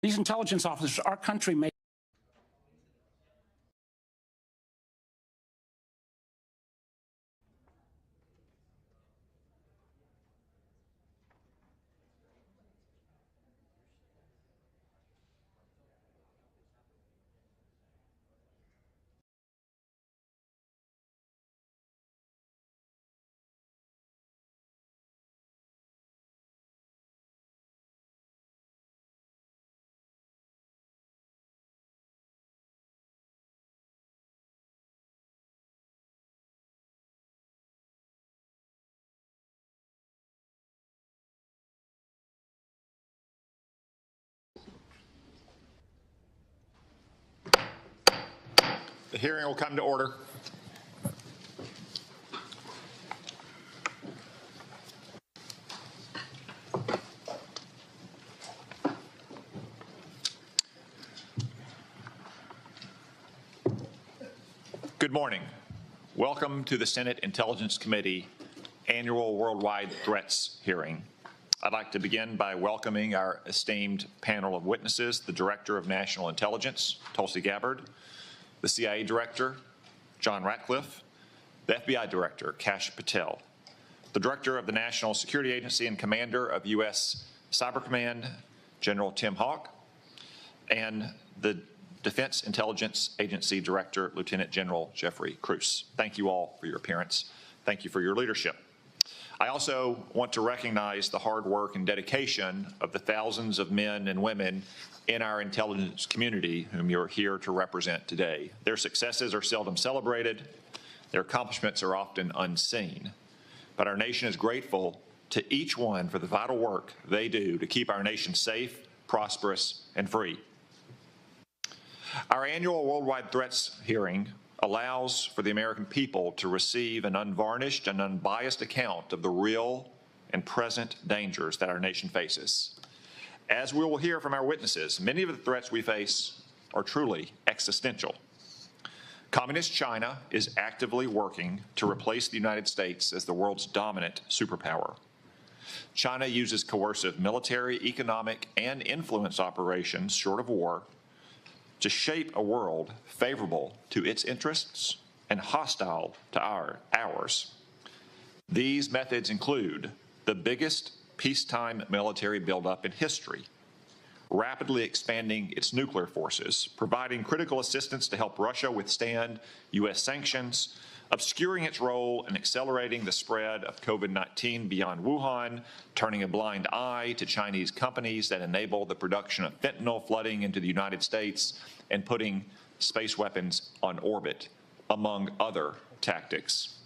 These intelligence officers, our country may The hearing will come to order. Good morning. Welcome to the Senate Intelligence Committee Annual Worldwide Threats hearing. I'd like to begin by welcoming our esteemed panel of witnesses, the Director of National Intelligence, Tulsi Gabbard, the CIA Director, John Ratcliffe, the FBI Director, Kash Patel, the Director of the National Security Agency and Commander of U.S. Cyber Command, General Tim Haugh, and the Defense Intelligence Agency Director, Lieutenant General Jeffrey Kruse. Thank you all for your appearance. Thank you for your leadership. I also want to recognize the hard work and dedication of the thousands of men and women in our intelligence community whom you're here to represent today. Their successes are seldom celebrated. Their accomplishments are often unseen. But our nation is grateful to each one for the vital work they do to keep our nation safe, prosperous, and free. Our annual Worldwide Threats hearing allows for the American people to receive an unvarnished and unbiased account of the real and present dangers that our nation faces. As we will hear from our witnesses, many of the threats we face are truly existential. Communist China is actively working to replace the United States as the world's dominant superpower. China uses coercive military, economic, and influence operations, short of war, to shape a world favorable to its interests and hostile to ours. These methods include the biggest peacetime military buildup in history, rapidly expanding its nuclear forces, providing critical assistance to help Russia withstand U.S. sanctions, obscuring its role in accelerating the spread of COVID-19 beyond Wuhan, turning a blind eye to Chinese companies that enable the production of fentanyl flooding into the United States, and putting space weapons on orbit, among other tactics.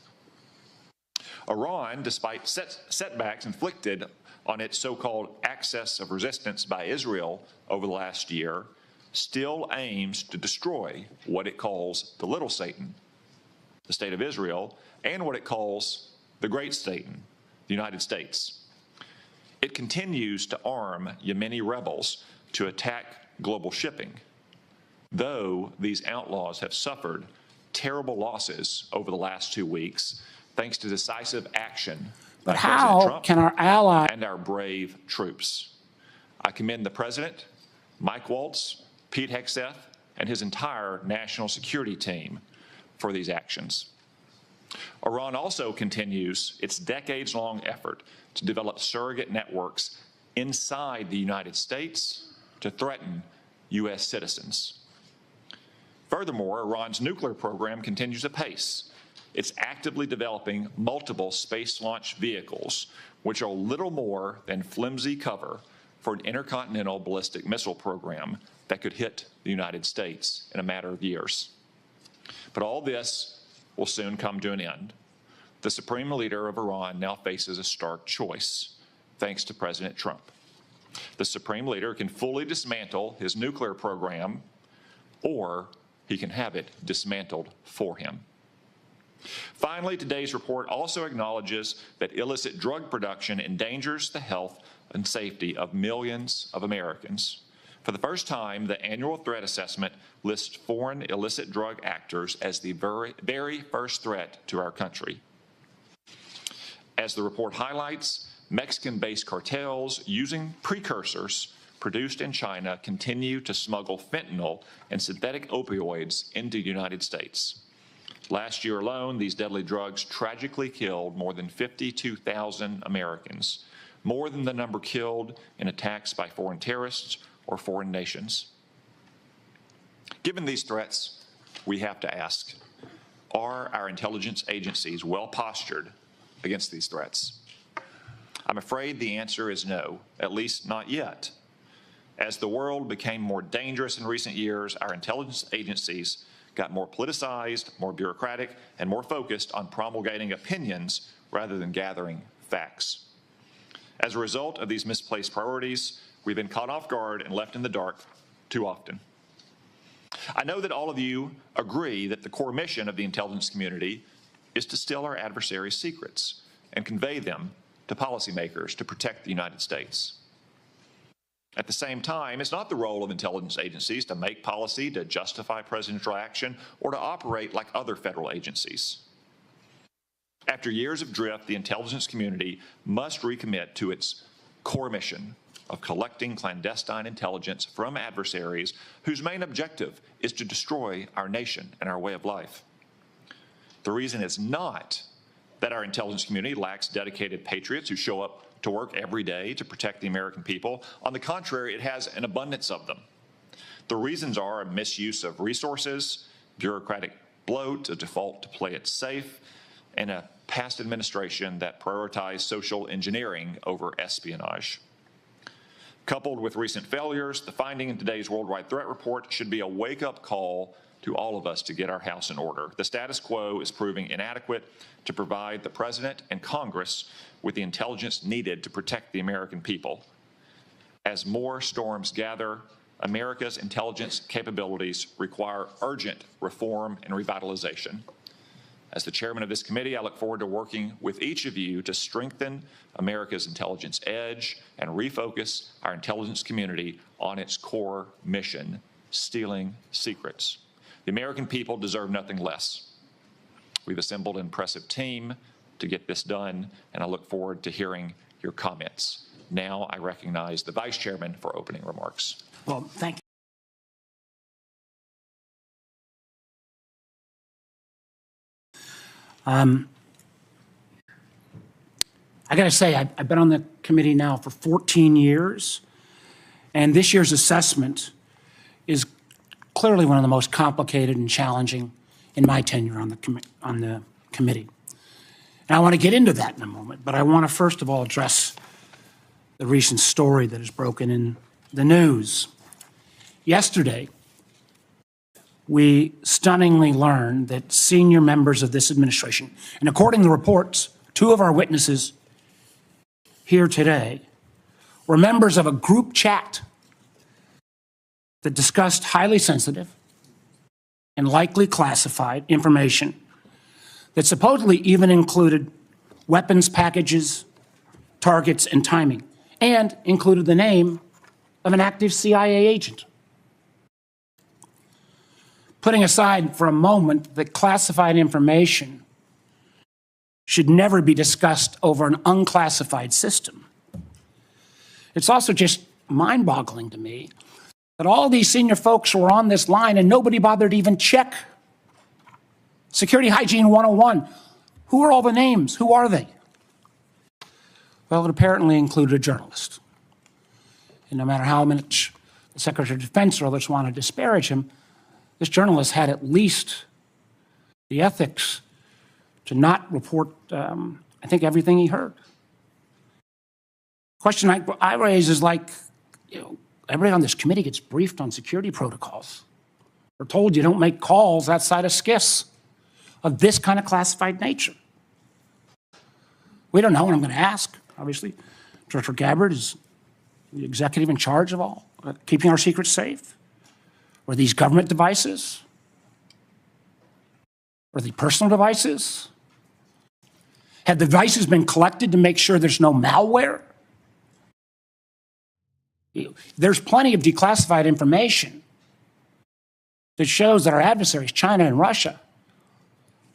Iran, despite setbacks inflicted on its so-called axis of resistance by Israel over the last year, still aims to destroy what it calls the little Satan, the state of Israel, and what it calls the great Satan, the United States. It continues to arm Yemeni rebels to attack global shipping, though these outlaws have suffered terrible losses over the last 2 weeks, thanks to decisive action by President Trump can our ally and our brave troops. I commend the President, Mike Waltz, Pete Hegseth, and his entire national security team for these actions. Iran also continues its decades-long effort to develop surrogate networks inside the United States to threaten U.S. citizens. Furthermore, Iran's nuclear program continues apace. It's actively developing multiple space launch vehicles, which are little more than flimsy cover for an intercontinental ballistic missile program that could hit the United States in a matter of years. But all this will soon come to an end. The supreme leader of Iran now faces a stark choice, thanks to President Trump. The supreme leader can fully dismantle his nuclear program, or he can have it dismantled for him. Finally, today's report also acknowledges that illicit drug production endangers the health and safety of millions of Americans. For the first time, the annual threat assessment lists foreign illicit drug actors as the very first threat to our country. As the report highlights, Mexican-based cartels using precursors produced in China continue to smuggle fentanyl and synthetic opioids into the United States. Last year alone, these deadly drugs tragically killed more than 52,000 Americans, more than the number killed in attacks by foreign terrorists or foreign nations. Given these threats, we have to ask, are our intelligence agencies well postured against these threats? I'm afraid the answer is no, at least not yet. As the world became more dangerous in recent years, our intelligence agencies got more politicized, more bureaucratic, and more focused on promulgating opinions rather than gathering facts. As a result of these misplaced priorities, we've been caught off guard and left in the dark too often. I know that all of you agree that the core mission of the intelligence community is to steal our adversaries' secrets and convey them to policymakers to protect the United States. At the same time, it's not the role of intelligence agencies to make policy, to justify presidential action, or to operate like other federal agencies. After years of drift, the intelligence community must recommit to its core mission of collecting clandestine intelligence from adversaries whose main objective is to destroy our nation and our way of life. The reason is not that our intelligence community lacks dedicated patriots who show up to work every day to protect the American people. On the contrary, it has an abundance of them. The reasons are a misuse of resources, bureaucratic bloat, a default to play it safe, and a past administration that prioritized social engineering over espionage. Coupled with recent failures, the finding in today's Worldwide Threat Report should be a wake-up call to all of us to get our house in order. The status quo is proving inadequate to provide the President and Congress with the intelligence needed to protect the American people. As more storms gather, America's intelligence capabilities require urgent reform and revitalization. As the chairman of this committee, I look forward to working with each of you to strengthen America's intelligence edge and refocus our intelligence community on its core mission, stealing secrets. The American people deserve nothing less. We've assembled an impressive team to get this done, and I look forward to hearing your comments. Now I recognize the Vice Chairman for opening remarks. Well, thank you. I got to say, I've been on the committee now for 14 years, and this year's assessment is clearly one of the most complicated and challenging in my tenure on the committee. And I want to get into that in a moment, but I want to first of all address the recent story that has broken in the news. Yesterday, we stunningly learned that senior members of this administration, and according to the reports, two of our witnesses here today were members of a group chat that discussed highly sensitive and likely classified information that supposedly even included weapons packages, targets, and timing, and included the name of an active CIA agent. Putting aside for a moment that classified information should never be discussed over an unclassified system, it's also just mind-boggling to me that all these senior folks were on this line and nobody bothered to even check Security Hygiene 101. Who are all the names? Who are they? Well, it apparently included a journalist. And no matter how much the Secretary of Defense or others want to disparage him, this journalist had at least the ethics to not report, I think, everything he heard. The question I raise is like, everybody on this committee gets briefed on security protocols. We're told you don't make calls outside of SCIFs of this kind of classified nature. We don't know, and I'm going to ask, obviously. Director Gabbard is the executive in charge of all, keeping our secrets safe. Were these government devices? Were they personal devices? Had the devices been collected to make sure there's no malware? There's plenty of declassified information that shows that our adversaries, China and Russia,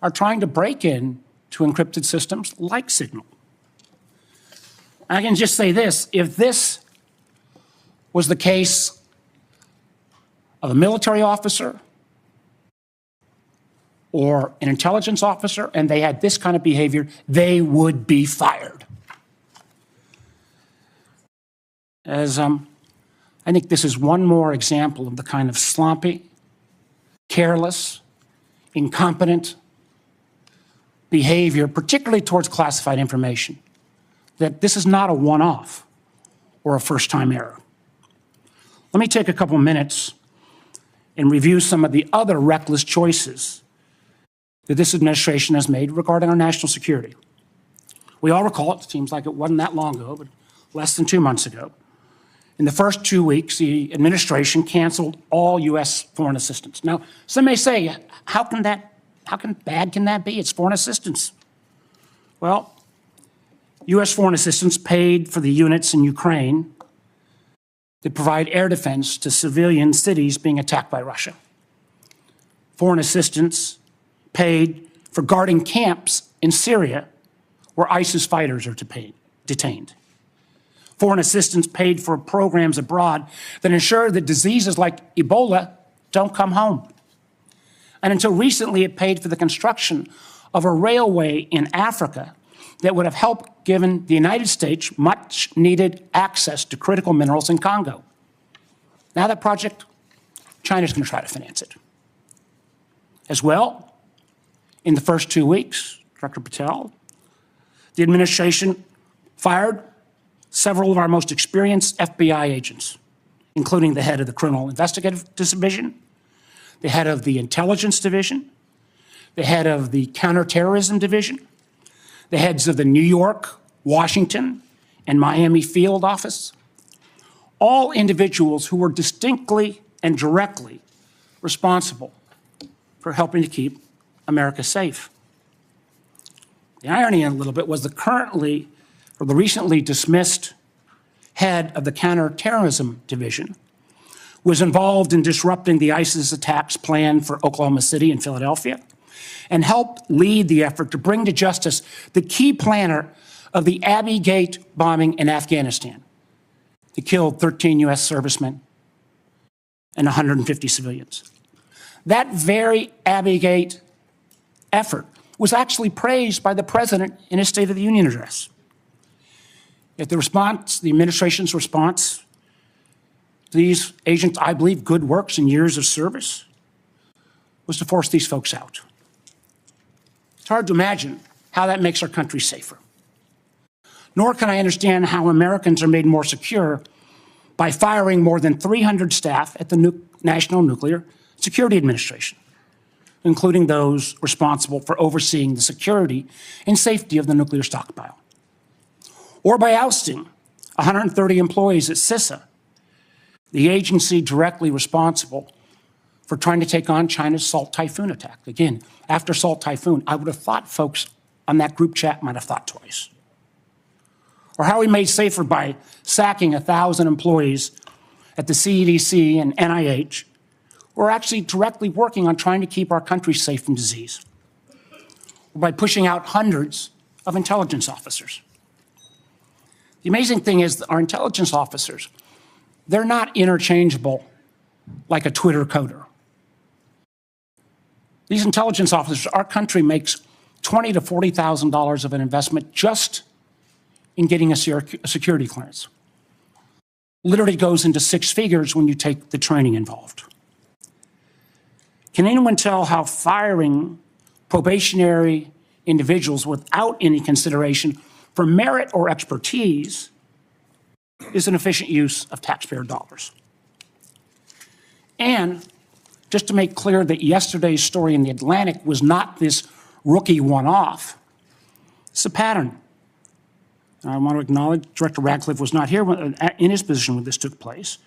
are trying to break in to encrypted systems like Signal. I can just say this, if this was the case of a military officer or an intelligence officer, and they had this kind of behavior, they would be fired. I think this is one more example of the kind of sloppy, careless, incompetent behavior, particularly towards classified information, that this is not a one-off or a first-time error. Let me take a couple minutes and review some of the other reckless choices that this administration has made regarding our national security. We all recall, it seems like it wasn't that long ago, but less than 2 months ago, in the first 2 weeks, the administration canceled all U.S. foreign assistance. Now, some may say, how bad can that be? It's foreign assistance. Well, U.S. foreign assistance paid for the units in Ukraine that provide air defense to civilian cities being attacked by Russia. Foreign assistance paid for guarding camps in Syria where ISIS fighters are detained. Foreign assistance paid for programs abroad that ensure that diseases like Ebola don't come home. And until recently, it paid for the construction of a railway in Africa that would have helped given the United States much needed access to critical minerals in Congo. Now that project, China's going to try to finance it. As well, in the first 2 weeks, Director Patel, the administration fired several of our most experienced FBI agents, including the head of the Criminal Investigative Division, the head of the Intelligence Division, the head of the Counterterrorism Division, the heads of the New York, Washington, and Miami field office, all individuals who were distinctly and directly responsible for helping to keep America safe. The irony in a little bit was the recently dismissed head of the Counterterrorism Division was involved in disrupting the ISIS attacks planned for Oklahoma City and Philadelphia and helped lead the effort to bring to justice the key planner of the Abbey Gate bombing in Afghanistan that killed 13 U.S. servicemen and 150 civilians. That very Abbey Gate effort was actually praised by the president in his State of the Union address. Yet the administration's response to these agents, I believe, good works and years of service, was to force these folks out. It's hard to imagine how that makes our country safer. Nor can I understand how Americans are made more secure by firing more than 300 staff at the National Nuclear Security Administration, including those responsible for overseeing the security and safety of the nuclear stockpile. Or by ousting 130 employees at CISA, the agency directly responsible for trying to take on China's Salt Typhoon attack. Again, after Salt Typhoon, I would have thought folks on that group chat might have thought twice. Or how we made safer by sacking 1,000 employees at the CDC and NIH who are actually directly working on trying to keep our country safe from disease. Or by pushing out hundreds of intelligence officers. The amazing thing is that our intelligence officers, they're not interchangeable like a Twitter coder. These intelligence officers, our country makes $20,000 to $40,000 of an investment just in getting a security clearance. Literally goes into six figures when you take the training involved. Can anyone tell how firing probationary individuals without any consideration for merit or expertise is an efficient use of taxpayer dollars? And just to make clear that yesterday's story in The Atlantic was not this rookie one-off, it's a pattern. And I want to acknowledge Director Ratcliffe was not here in his position when this took place.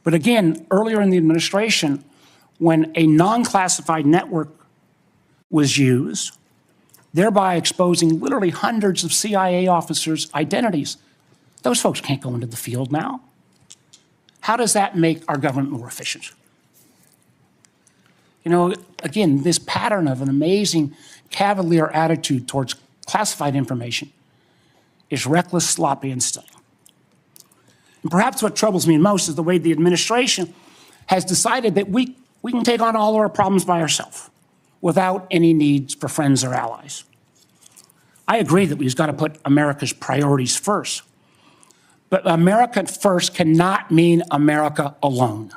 But again, earlier in the administration, when a non-classified network was used, thereby exposing literally hundreds of CIA officers' identities, those folks can't go into the field now. How does that make our government more efficient? You know, again, this pattern of an amazing cavalier attitude towards classified information is reckless, sloppy, and stunning. And perhaps what troubles me most is the way the administration has decided that we can take on all of our problems by ourselves without any needs for friends or allies. I agree that we've got to put America's priorities first. But America first cannot mean America alone.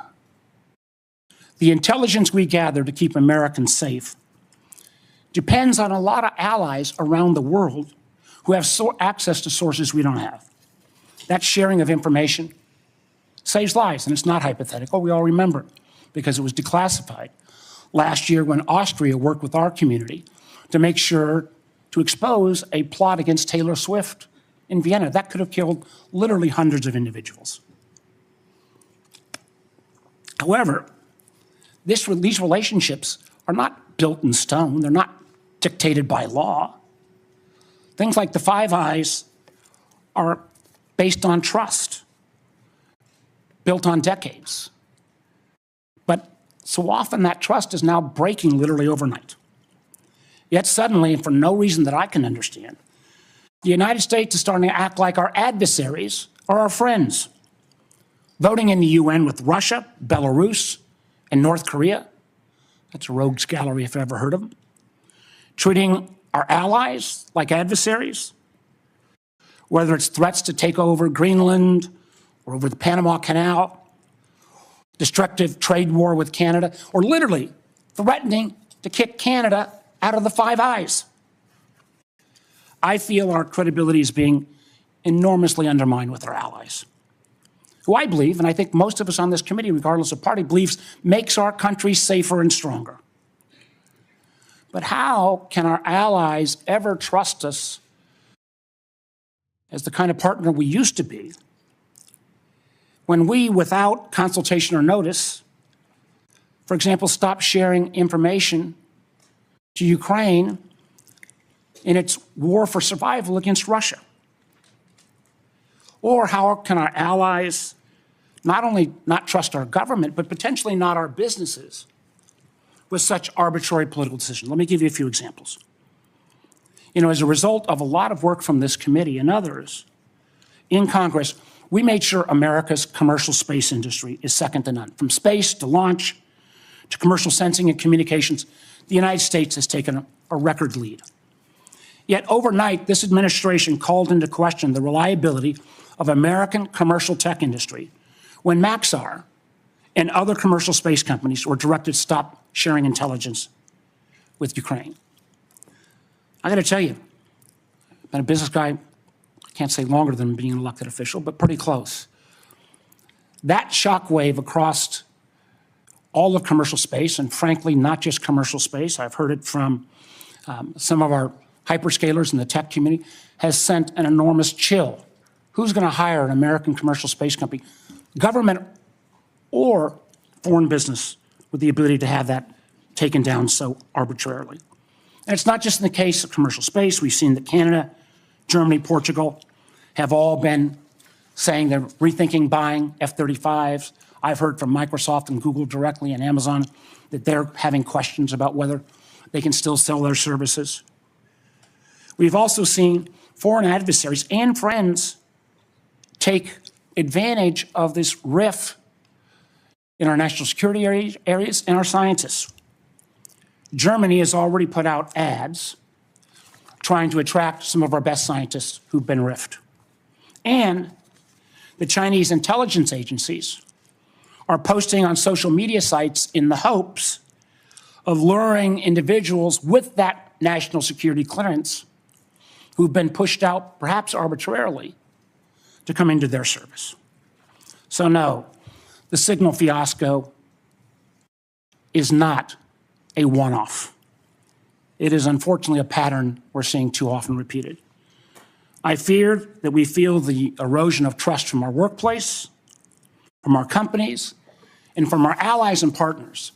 The intelligence we gather to keep Americans safe depends on a lot of allies around the world who have access to sources we don't have. That sharing of information saves lives, and it's not hypothetical. We all remember it because it was declassified last year when Austria worked with our community to make sure to expose a plot against Taylor Swift in Vienna. That could have killed literally hundreds of individuals. However, these relationships are not built in stone. They're not dictated by law. Things like the Five Eyes are based on trust, built on decades. But so often that trust is now breaking literally overnight. Yet suddenly, and for no reason that I can understand, the United States is starting to act like our adversaries are our friends. Voting in the UN with Russia, Belarus, and North Korea. That's a rogues gallery if I've ever heard of them. Treating our allies like adversaries, whether it's threats to take over Greenland or over the Panama Canal, destructive trade war with Canada, or literally threatening to kick Canada out of the Five Eyes. I feel our credibility is being enormously undermined with our allies, who I believe, and I think most of us on this committee, regardless of party, believes makes our country safer and stronger. But how can our allies ever trust us as the kind of partner we used to be when we, without consultation or notice, for example, stop sharing information to Ukraine in its war for survival against Russia? Or how can our allies not only not trust our government, but potentially not our businesses with such arbitrary political decisions? Let me give you a few examples. As a result of a lot of work from this committee and others in Congress, we made sure America's commercial space industry is second to none. From space to launch to commercial sensing and communications, the United States has taken a record lead. Yet overnight, this administration called into question the reliability of American commercial tech industry when Maxar and other commercial space companies were directed to stop sharing intelligence with Ukraine. I got to tell you, I've been a business guy, I can't say longer than being an elected official, but pretty close. That shockwave across all of commercial space, and frankly, not just commercial space, I've heard it from some of our hyperscalers in the tech community, has sent an enormous chill. Who's going to hire an American commercial space company, government or foreign business, with the ability to have that taken down so arbitrarily? And it's not just in the case of commercial space. We've seen that Canada, Germany, Portugal have all been saying they're rethinking buying F-35s. I've heard from Microsoft and Google directly and Amazon that they're having questions about whether they can still sell their services. We've also seen foreign adversaries and friends take advantage of this rift in our national security areas and our scientists. Germany has already put out ads trying to attract some of our best scientists who've been rifted. And the Chinese intelligence agencies are posting on social media sites in the hopes of luring individuals with that national security clearance who've been pushed out, perhaps arbitrarily, to come into their service. So no, the signal fiasco is not a one-off. It is unfortunately a pattern we're seeing too often repeated. I fear that we feel the erosion of trust from our workplace, from our companies, and from our allies and partners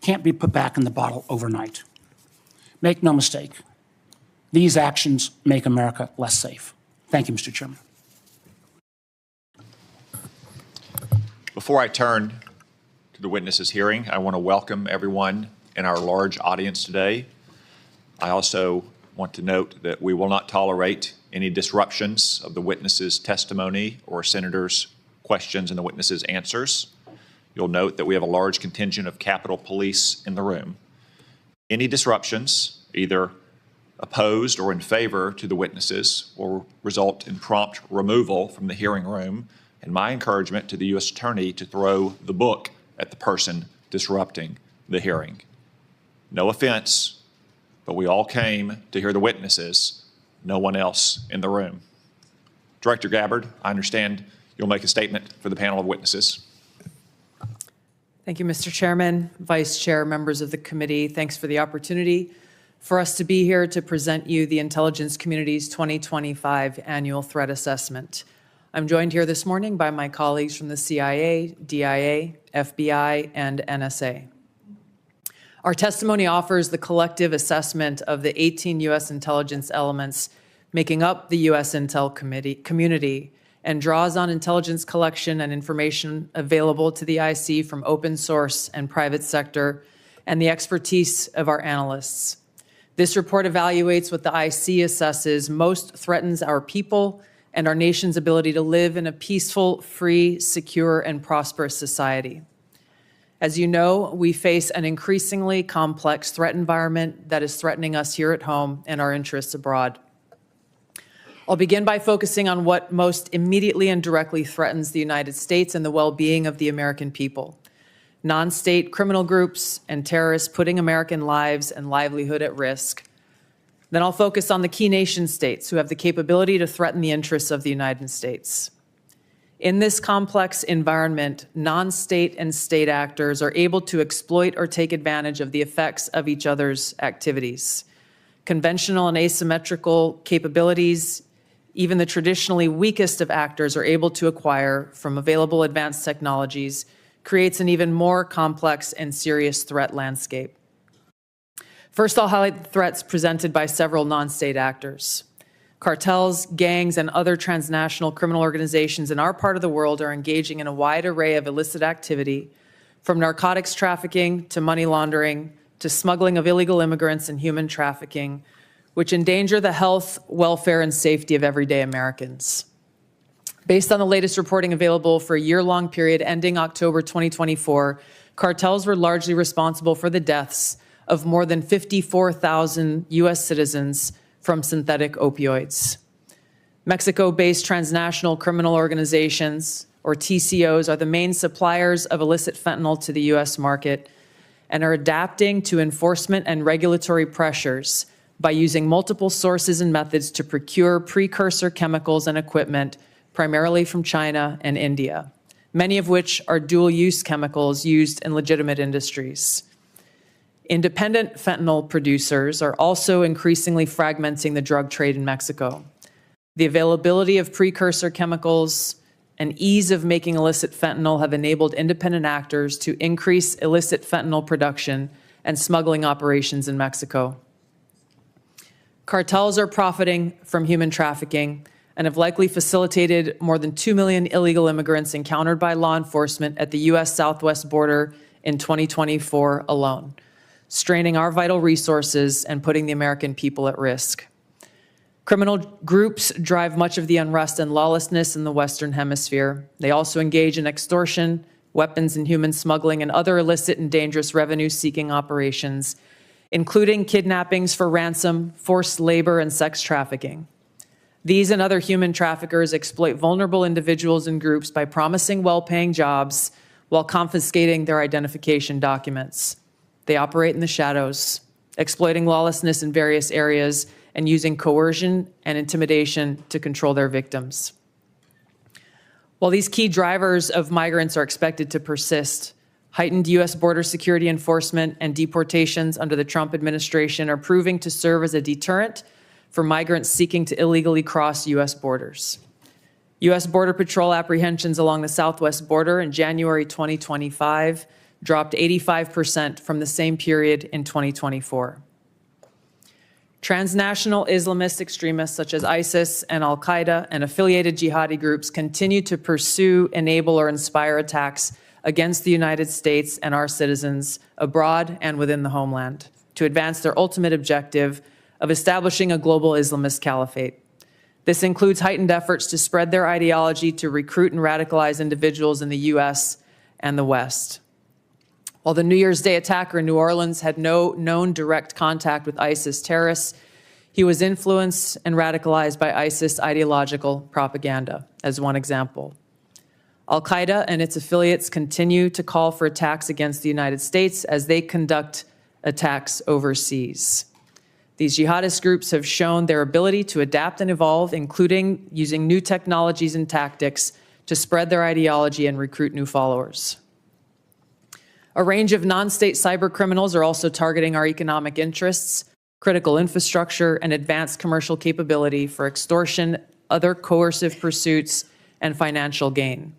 can't be put back in the bottle overnight. Make no mistake, these actions make America less safe. Thank you, Mr. Chairman. Before I turn to the witnesses' hearing, I want to welcome everyone in our large audience today. I also want to note that we will not tolerate any disruptions of the witnesses' testimony or senators' questions and the witnesses' answers. You'll note that we have a large contingent of Capitol Police in the room. Any disruptions, either opposed or in favor to the witnesses, will result in prompt removal from the hearing room, and my encouragement to the U.S. Attorney to throw the book at the person disrupting the hearing. No offense, but we all came to hear the witnesses, no one else in the room. Director Gabbard, I understand you'll make a statement for the panel of witnesses. Thank you, Mr. Chairman, Vice Chair, members of the committee. Thanks for the opportunity for us to be here to present you the intelligence community's 2025 annual threat assessment. I'm joined here this morning by my colleagues from the CIA, DIA, FBI, and NSA. Our testimony offers the collective assessment of the 18 U.S. intelligence elements making up the U.S. Intel community and draws on intelligence collection and information available to the IC from open source and private sector and the expertise of our analysts. This report evaluates what the IC assesses most threatens our people and our nation's ability to live in a peaceful, free, secure, and prosperous society. As you know, we face an increasingly complex threat environment that is threatening us here at home and our interests abroad. I'll begin by focusing on what most immediately and directly threatens the United States and the well-being of the American people: non-state criminal groups and terrorists putting American lives and livelihood at risk. Then I'll focus on the key nation states who have the capability to threaten the interests of the United States. In this complex environment, non-state and state actors are able to exploit or take advantage of the effects of each other's activities. Conventional and asymmetrical capabilities, even the traditionally weakest of actors are able to acquire from available advanced technologies, creates an even more complex and serious threat landscape. First, I'll highlight the threats presented by several non-state actors. Cartels, gangs, and other transnational criminal organizations in our part of the world are engaging in a wide array of illicit activity, from narcotics trafficking to money laundering to smuggling of illegal immigrants and human trafficking, which endanger the health, welfare, and safety of everyday Americans. Based on the latest reporting available for a year-long period ending October 2024, cartels were largely responsible for the deaths of more than 54,000 U.S. citizens from synthetic opioids. Mexico-based transnational criminal organizations, or TCOs, are the main suppliers of illicit fentanyl to the U.S. market and are adapting to enforcement and regulatory pressures by using multiple sources and methods to procure precursor chemicals and equipment, primarily from China and India, many of which are dual-use chemicals used in legitimate industries. Independent fentanyl producers are also increasingly fragmenting the drug trade in Mexico. The availability of precursor chemicals and ease of making illicit fentanyl have enabled independent actors to increase illicit fentanyl production and smuggling operations in Mexico. Cartels are profiting from human trafficking and have likely facilitated more than 2 million illegal immigrants encountered by law enforcement at the U.S. southwest border in 2024 alone, straining our vital resources and putting the American people at risk. Criminal groups drive much of the unrest and lawlessness in the Western Hemisphere. They also engage in extortion, weapons and human smuggling, and other illicit and dangerous revenue-seeking operations, including kidnappings for ransom, forced labor, and sex trafficking. These and other human traffickers exploit vulnerable individuals and groups by promising well-paying jobs while confiscating their identification documents. They operate in the shadows, exploiting lawlessness in various areas and using coercion and intimidation to control their victims. While these key drivers of migrants are expected to persist, heightened U.S. border security enforcement and deportations under the Trump administration are proving to serve as a deterrent for migrants seeking to illegally cross U.S. borders. U.S. Border Patrol apprehensions along the southwest border in January 2025 dropped 85% from the same period in 2024. Transnational Islamist extremists such as ISIS and al-Qaeda and affiliated jihadi groups continue to pursue, enable, or inspire attacks against the United States and our citizens abroad and within the homeland to advance their ultimate objective of establishing a global Islamist caliphate. This includes heightened efforts to spread their ideology to recruit and radicalize individuals in the U.S. and the West. While the New Year's Day attacker in New Orleans had no known direct contact with ISIS terrorists, he was influenced and radicalized by ISIS ideological propaganda, as one example. Al-Qaeda and its affiliates continue to call for attacks against the United States as they conduct attacks overseas. These jihadist groups have shown their ability to adapt and evolve, including using new technologies and tactics to spread their ideology and recruit new followers. A range of non-state cyber criminals are also targeting our economic interests, critical infrastructure, and advanced commercial capability for extortion, other coercive pursuits, and financial gain.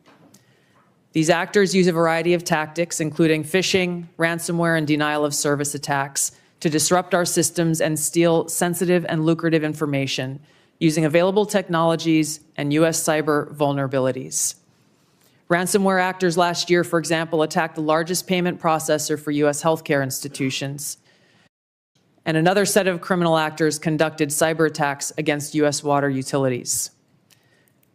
These actors use a variety of tactics, including phishing, ransomware, and denial of service attacks, to disrupt our systems and steal sensitive and lucrative information using available technologies and U.S. cyber vulnerabilities. Ransomware actors last year, for example, attacked the largest payment processor for U.S. healthcare institutions. And another set of criminal actors conducted cyber attacks against U.S. water utilities.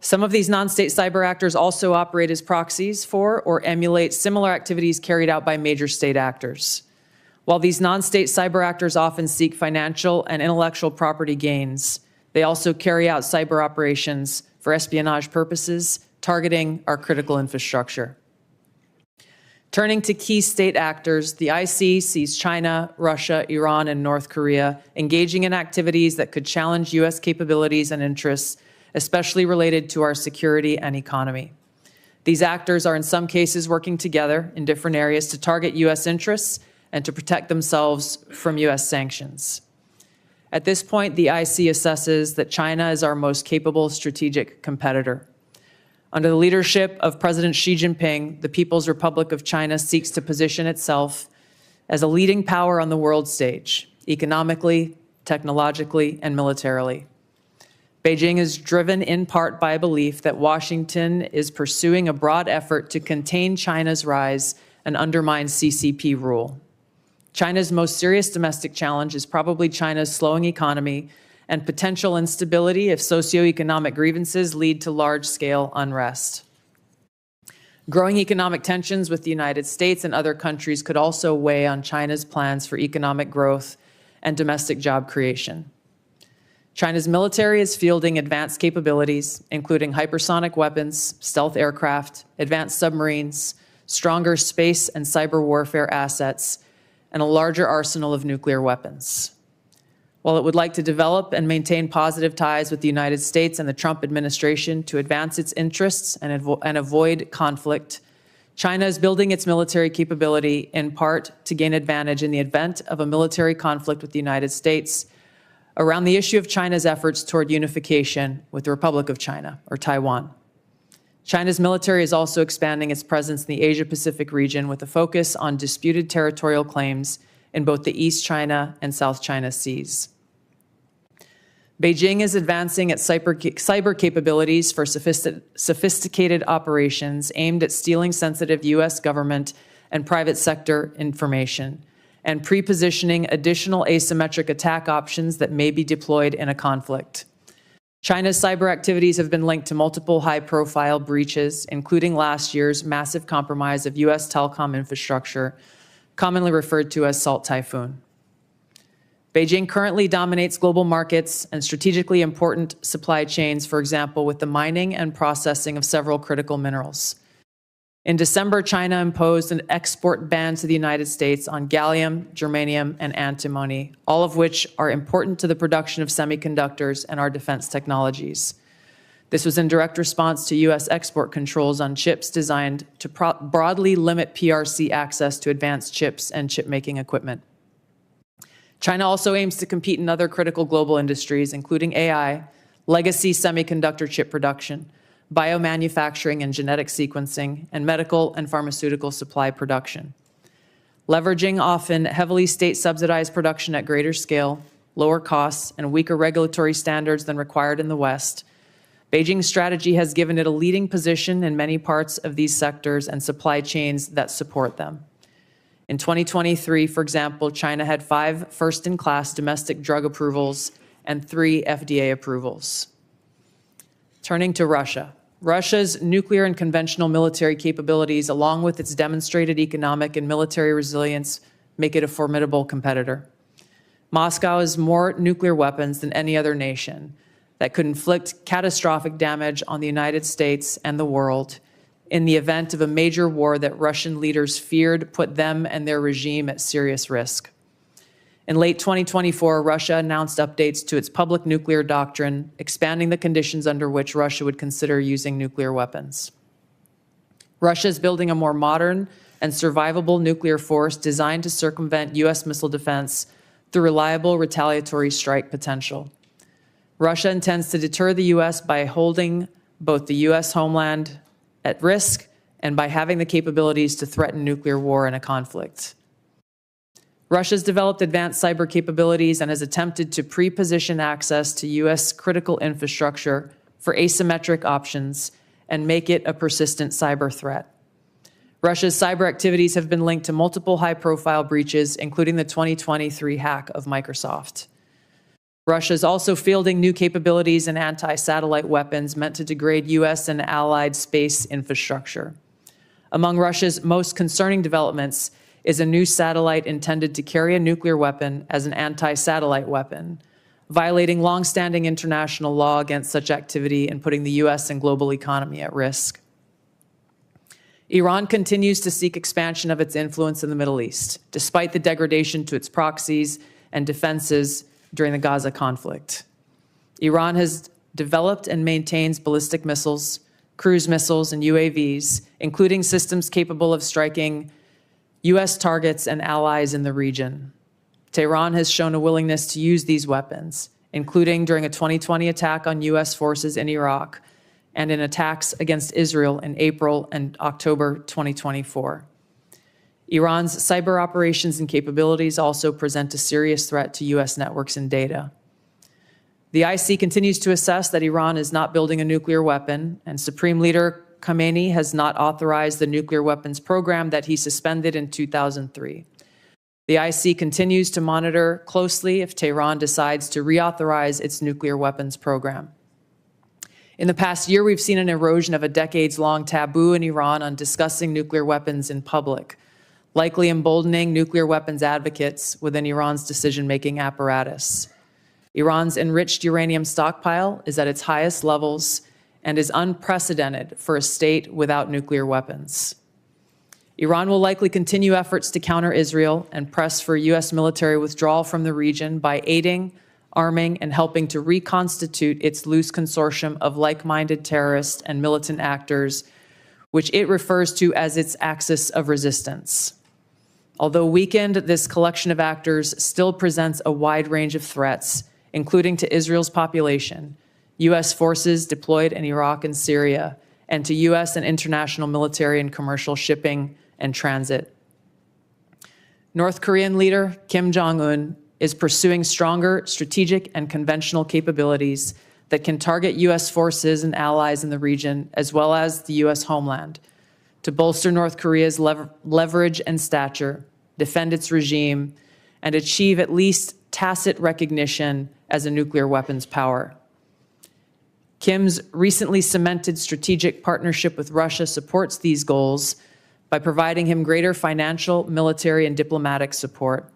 Some of these non-state cyber actors also operate as proxies for or emulate similar activities carried out by major state actors. While these non-state cyber actors often seek financial and intellectual property gains, they also carry out cyber operations for espionage purposes, targeting our critical infrastructure. Turning to key state actors, the IC sees China, Russia, Iran, and North Korea engaging in activities that could challenge U.S. capabilities and interests, especially related to our security and economy. These actors are in some cases working together in different areas to target U.S. interests and to protect themselves from U.S. sanctions. At this point, the IC assesses that China is our most capable strategic competitor. Under the leadership of President Xi Jinping, the People's Republic of China seeks to position itself as a leading power on the world stage, economically, technologically, and militarily. Beijing is driven in part by a belief that Washington is pursuing a broad effort to contain China's rise and undermine CCP rule. China's most serious domestic challenge is probably China's slowing economy and potential instability if socioeconomic grievances lead to large-scale unrest. Growing economic tensions with the United States and other countries could also weigh on China's plans for economic growth and domestic job creation. China's military is fielding advanced capabilities, including hypersonic weapons, stealth aircraft, advanced submarines, stronger space and cyber warfare assets, and a larger arsenal of nuclear weapons. While it would like to develop and maintain positive ties with the United States and the Trump administration to advance its interests and avoid conflict, China is building its military capability in part to gain advantage in the event of a military conflict with the United States around the issue of China's efforts toward unification with the Republic of China, or Taiwan. China's military is also expanding its presence in the Asia-Pacific region with a focus on disputed territorial claims in both the East China and South China Seas. Beijing is advancing its cyber capabilities for sophisticated operations aimed at stealing sensitive U.S. government and private sector information and pre-positioning additional asymmetric attack options that may be deployed in a conflict. China's cyber activities have been linked to multiple high-profile breaches, including last year's massive compromise of U.S. telecom infrastructure, commonly referred to as Salt Typhoon. Beijing currently dominates global markets and strategically important supply chains, for example, with the mining and processing of several critical minerals. In December, China imposed an export ban to the United States on gallium, germanium, and antimony, all of which are important to the production of semiconductors and our defense technologies. This was in direct response to U.S. export controls on chips designed to broadly limit PRC access to advanced chips and chip-making equipment. China also aims to compete in other critical global industries, including AI, legacy semiconductor chip production, biomanufacturing and genetic sequencing, and medical and pharmaceutical supply production. Leveraging often heavily state-subsidized production at greater scale, lower costs, and weaker regulatory standards than required in the West, Beijing's strategy has given it a leading position in many parts of these sectors and supply chains that support them. In 2023, for example, China had 5 first-in-class domestic drug approvals and 3 FDA approvals. Turning to Russia. Russia's nuclear and conventional military capabilities, along with its demonstrated economic and military resilience, make it a formidable competitor. Moscow has more nuclear weapons than any other nation that could inflict catastrophic damage on the United States and the world in the event of a major war that Russian leaders feared put them and their regime at serious risk. In late 2024, Russia announced updates to its public nuclear doctrine, expanding the conditions under which Russia would consider using nuclear weapons. Russia is building a more modern and survivable nuclear force designed to circumvent U.S. missile defense through reliable retaliatory strike potential. Russia intends to deter the U.S. by holding both the U.S. homeland at risk and by having the capabilities to threaten nuclear war in a conflict. Russia has developed advanced cyber capabilities and has attempted to pre-position access to U.S. critical infrastructure for asymmetric options and make it a persistent cyber threat. Russia's cyber activities have been linked to multiple high-profile breaches, including the 2023 hack of Microsoft. Russia is also fielding new capabilities in anti-satellite weapons meant to degrade U.S. and allied space infrastructure. Among Russia's most concerning developments is a new satellite intended to carry a nuclear weapon as an anti-satellite weapon, violating long-standing international law against such activity and putting the U.S. and global economy at risk. Iran continues to seek expansion of its influence in the Middle East, despite the degradation to its proxies and defenses during the Gaza conflict. Iran has developed and maintains ballistic missiles, cruise missiles, and UAVs, including systems capable of striking U.S. targets and allies in the region. Tehran has shown a willingness to use these weapons, including during a 2020 attack on U.S. forces in Iraq and in attacks against Israel in April and October 2024. Iran's cyber operations and capabilities also present a serious threat to U.S. networks and data. The IC continues to assess that Iran is not building a nuclear weapon, and Supreme Leader Khamenei has not authorized the nuclear weapons program that he suspended in 2003. The IC continues to monitor closely if Tehran decides to reauthorize its nuclear weapons program. In the past year, we've seen an erosion of a decades-long taboo in Iran on discussing nuclear weapons in public, likely emboldening nuclear weapons advocates within Iran's decision-making apparatus. Iran's enriched uranium stockpile is at its highest levels and is unprecedented for a state without nuclear weapons. Iran will likely continue efforts to counter Israel and press for U.S. military withdrawal from the region by aiding, arming, and helping to reconstitute its loose consortium of like-minded terrorist and militant actors, which it refers to as its axis of resistance. Although weakened, this collection of actors still presents a wide range of threats, including to Israel's population, U.S. forces deployed in Iraq and Syria, and to U.S. and international military and commercial shipping and transit. North Korean leader Kim Jong-un is pursuing stronger strategic and conventional capabilities that can target U.S. forces and allies in the region, as well as the U.S. homeland, to bolster North Korea's leverage and stature, defend its regime, and achieve at least tacit recognition as a nuclear weapons power. Kim's recently cemented strategic partnership with Russia supports these goals by providing him greater financial, military, and diplomatic support,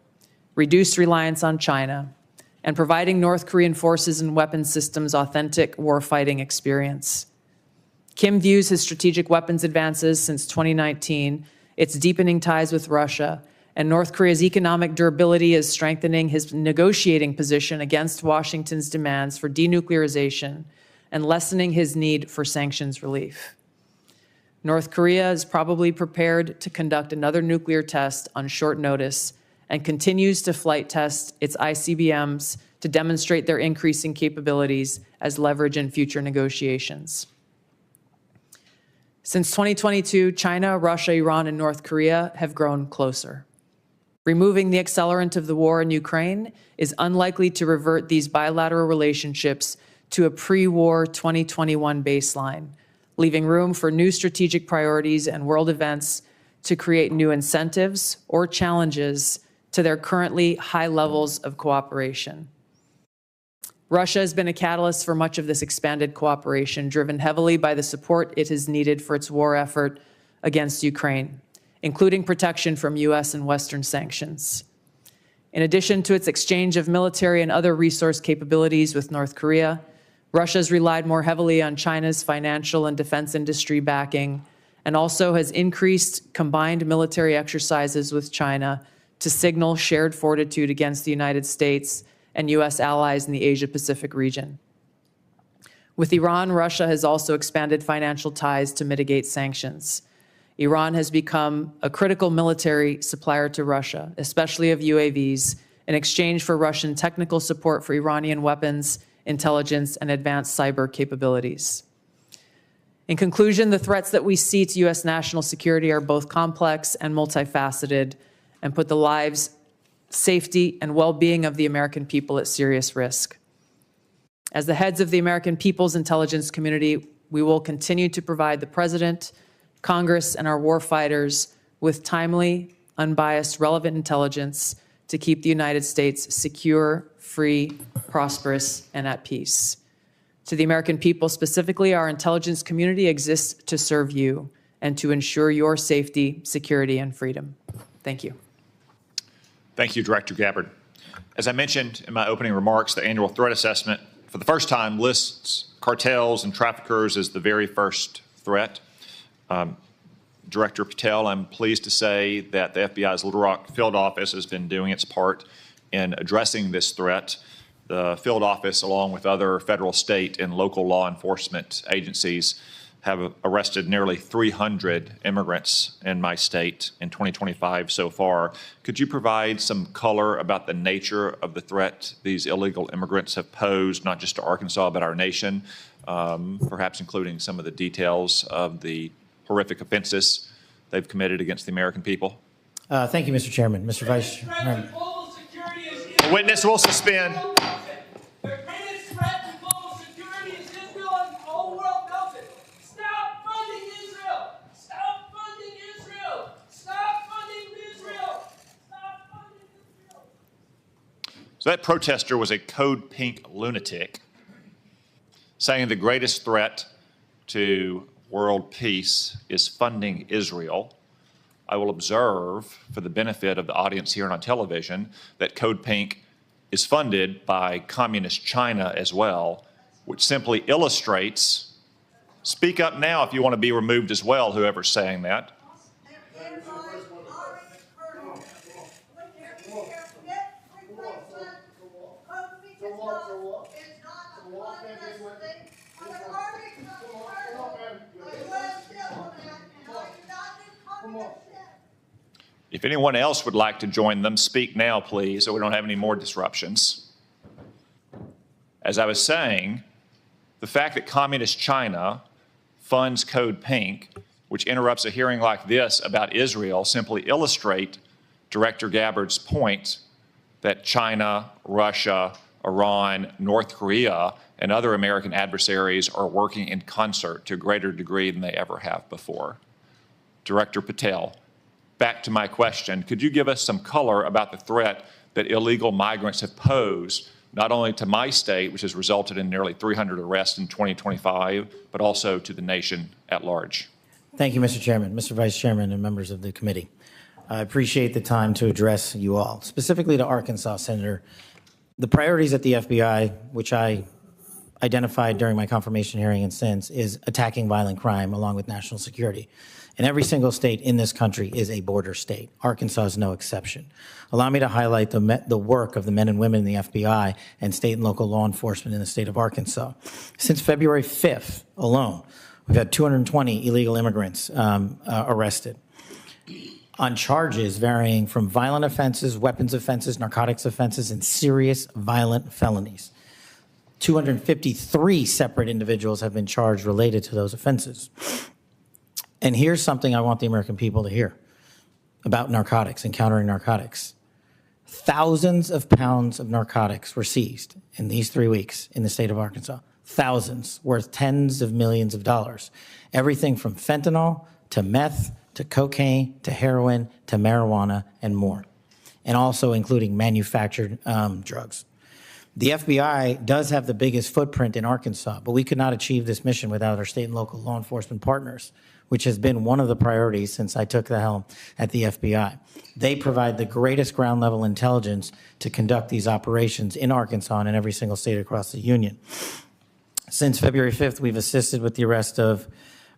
reduced reliance on China, and providing North Korean forces and weapons systems authentic warfighting experience. Kim views his strategic weapons advances since 2019, its deepening ties with Russia, and North Korea's economic durability as strengthening his negotiating position against Washington's demands for denuclearization and lessening his need for sanctions relief. North Korea is probably prepared to conduct another nuclear test on short notice and continues to flight test its ICBMs to demonstrate their increasing capabilities as leverage in future negotiations. Since 2022, China, Russia, Iran, and North Korea have grown closer. Removing the accelerant of the war in Ukraine is unlikely to revert these bilateral relationships to a pre-war 2021 baseline, leaving room for new strategic priorities and world events to create new incentives or challenges to their currently high levels of cooperation. Russia has been a catalyst for much of this expanded cooperation, driven heavily by the support it has needed for its war effort against Ukraine, including protection from U.S. and Western sanctions. In addition to its exchange of military and other resource capabilities with North Korea, Russia has relied more heavily on China's financial and defense industry backing, and also has increased combined military exercises with China to signal shared fortitude against the United States and U.S. allies in the Asia-Pacific region. With Iran, Russia has also expanded financial ties to mitigate sanctions. Iran has become a critical military supplier to Russia, especially of UAVs, in exchange for Russian technical support for Iranian weapons, intelligence, and advanced cyber capabilities. In conclusion, the threats that we see to U.S. national security are both complex and multifaceted and put the lives, safety, and well-being of the American people at serious risk. As the heads of the American people's intelligence community, we will continue to provide the President, Congress, and our warfighters with timely, unbiased, relevant intelligence to keep the United States secure, free, prosperous, and at peace. To the American people specifically, our intelligence community exists to serve you and to ensure your safety, security, and freedom. Thank you. Thank you, Director Gabbard. As I mentioned in my opening remarks, the annual threat assessment for the first time lists cartels and traffickers as the very first threat. Director Patel, I'm pleased to say that the FBI's Little Rock field office has been doing its part in addressing this threat. The field office, along with other federal, state, and local law enforcement agencies, have arrested nearly 300 immigrants in my state in 2025 so far. Could you provide some color about the nature of the threat these illegal immigrants have posed, not just to Arkansas, but our nation, perhaps including some of the details of the horrific offenses they've committed against the American people? Thank you, Mr. Chairman. Mr. Vice Chairman. The witness will suspend. So that protester was a Code Pink lunatic saying the greatest threat to world peace is funding Israel. I will observe, for the benefit of the audience here and on television, that Code Pink is funded by communist China as well, which simply illustrates, speak up now if you want to be removed as well, whoever's saying that. If anyone else would like to join them, speak now, please, so we don't have any more disruptions. As I was saying, the fact that communist China funds Code Pink, which interrupts a hearing like this about Israel, simply illustrate Director Gabbard's point that China, Russia, Iran, North Korea, and other American adversaries are working in concert to a greater degree than they ever have before. Director Patel, back to my question, could you give us some color about the threat that illegal migrants have posed, not only to my state, which has resulted in nearly 300 arrests in 2025, but also to the nation at large? Thank you, Mr. Chairman, Mr. Vice Chairman, and members of the committee. I appreciate the time to address you all, specifically to Arkansas, Senator. The priorities at the FBI, which I identified during my confirmation hearing and since, is attacking violent crime along with national security. And every single state in this country is a border state. Arkansas is no exception. Allow me to highlight the work of the men and women in the FBI and state and local law enforcement in the state of Arkansas. Since February 5th alone, we've had 220 illegal immigrants arrested on charges varying from violent offenses, weapons offenses, narcotics offenses, and serious violent felonies. 253 separate individuals have been charged related to those offenses. And here's something I want the American people to hear about narcotics and countering narcotics. Thousands of pounds of narcotics were seized in these 3 weeks in the state of Arkansas. Thousands, worth tens of millions of dollars. Everything from fentanyl to meth to cocaine to heroin to marijuana and more. And also including manufactured drugs. The FBI does have the biggest footprint in Arkansas, but we could not achieve this mission without our state and local law enforcement partners, which has been one of the priorities since I took the helm at the FBI. They provide the greatest ground level intelligence to conduct these operations in Arkansas and in every single state across the union. Since February 5th, we've assisted with the arrest of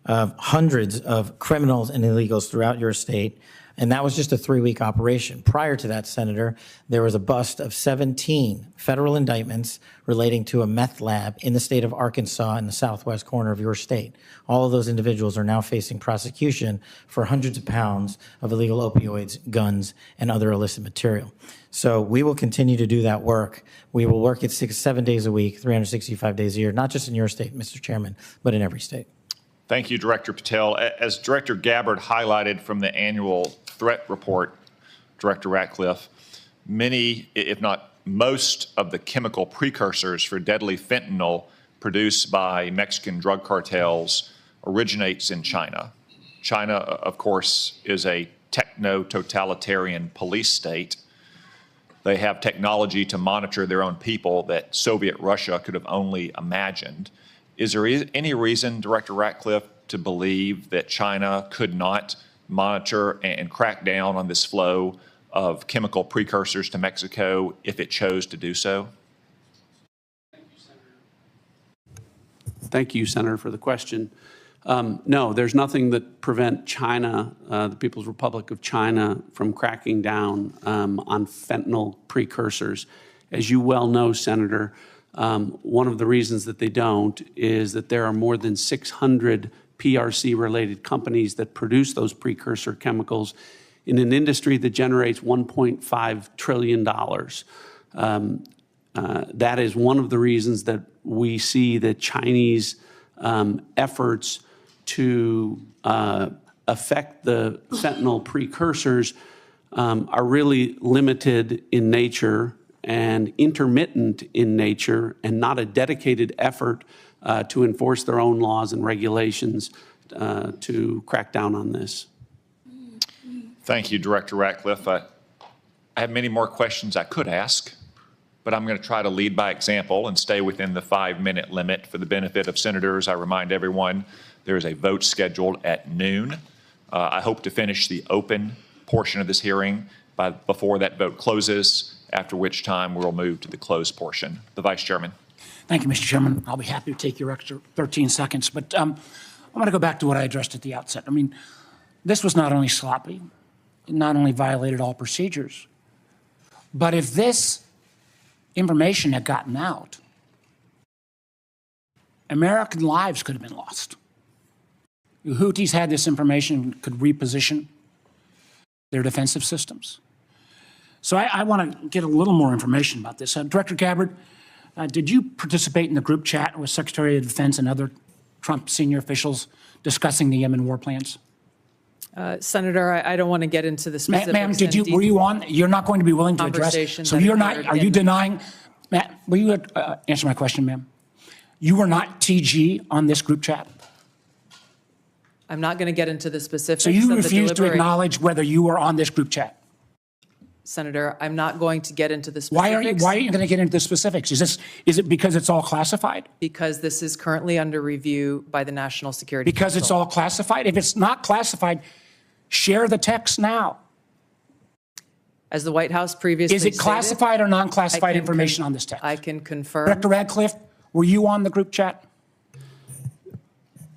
hundreds of criminals and illegals throughout your state, and that was just a 3-week operation. Prior to that, Senator, there was a bust of 17 federal indictments relating to a meth lab in the state of Arkansas in the southwest corner of your state. All of those individuals are now facing prosecution for hundreds of pounds of illegal opioids, guns, and other illicit material. So we will continue to do that work. We will work it 7 days a week, 365 days a year, not just in your state, Mr. Chairman, but in every state. Thank you, Director Patel. As Director Gabbard highlighted from the annual threat report, Director Ratcliffe, many, if not most, of the chemical precursors for deadly fentanyl produced by Mexican drug cartels originates in China. China, of course, is a techno-totalitarian police state. They have technology to monitor their own people that Soviet Russia could have only imagined. Is there any reason, Director Ratcliffe, to believe that China could not monitor and crack down on this flow of chemical precursors to Mexico if it chose to do so? Thank you, Senator, for the question. No, there's nothing that prevent China, the People's Republic of China, from cracking down on fentanyl precursors. As you well know, Senator, one of the reasons that they don't is that there are more than 600 PRC-related companies that produce those precursor chemicals in an industry that generates $1.5 trillion. That is one of the reasons that we see that Chinese efforts to affect the fentanyl precursors are really limited in nature and intermittent in nature, and not a dedicated effort to enforce their own laws and regulations to crack down on this. Thank you, Director Ratcliffe. I have many more questions I could ask, but I'm going to try to lead by example and stay within the 5-minute limit. For the benefit of senators, I remind everyone there is a vote scheduled at noon. I hope to finish the open portion of this hearing before that vote closes, after which time we'll move to the closed portion. The Vice Chairman. Thank you, Mr. Chairman. I'll be happy to take your extra 13 seconds, but I want to go back to what I addressed at the outset. I mean, this was not only sloppy, it not only violated all procedures, but if this information had gotten out, American lives could have been lost. The Houthis had this information, could reposition their defensive systems. So I want to get a little more information about this. Director Gabbard, did you participate in the group chat with Secretary of Defense and other Trump senior officials discussing the Yemen war plans? Senator, I don't want to get into the specifics. Ma'am, were you on? You're not going to be willing to address? So you're not, are you denying? Matt, will you answer my question, ma'am? You were not TG on this group chat? I'm not going to get into the specifics. So you refuse to acknowledge whether you were on this group chat? Senator, I'm not going to get into the specifics. Why are you going to get into the specifics? Is it because it's all classified? Because this is currently under review by the National Security Council. Because it's all classified? If it's not classified, share the text now. As the White House previously stated, is it classified or non-classified information on this text? I can confirm. Director Ratcliffe, were you on the group chat?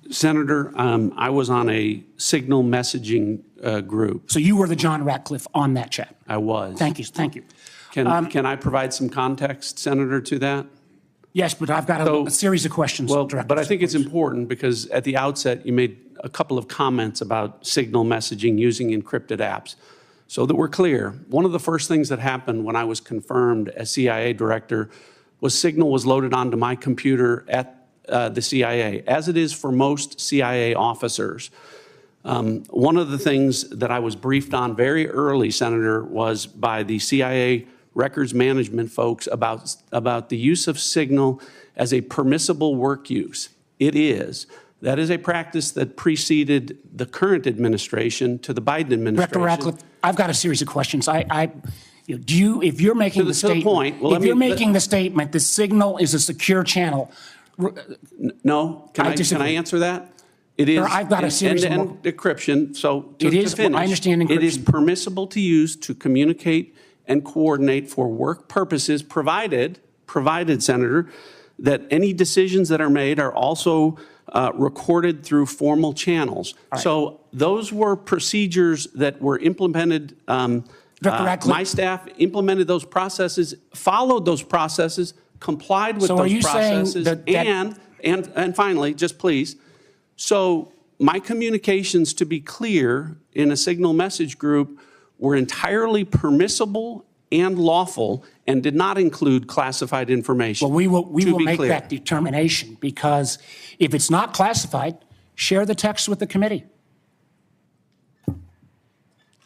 Senator, I was on a signal messaging group. So you were the John Ratcliffe on that chat? I was. Thank you. Thank you. Can I provide some context, Senator, to that? Yes, but I've got a series of questions. Well, but I think it's important because at the outset you made a couple of comments about signal messaging using encrypted apps. So that we're clear, one of the first things that happened when I was confirmed as CIA director was signal was loaded onto my computer at the CIA, as it is for most CIA officers. One of the things that I was briefed on very early, Senator, was by the CIA records management folks about the use of signal as a permissible work use. It is. That is a practice that preceded the current administration to the Biden administration. Director Ratcliffe, I've got a series of questions. If you're making the to the statement, point, well, if you're making the statement, the signal is a secure channel. No, can I disagree. answer that? It is I've got a series of end-to-end decryption, so It to is, finish, I understand it is encryption. permissible to use to communicate and coordinate for work purposes, provided, Senator, that any decisions that are made are also recorded through formal channels. Right. So those were procedures that were implemented. Dr. Ratcliffe. My staff implemented those processes, followed those processes, complied with So are those you saying processes, that- and finally, just please, so my communications, to be clear, in a signal message group were entirely permissible and lawful and did not include classified information. Well, we will make clear. that determination, because if it's not classified, share the text with the committee.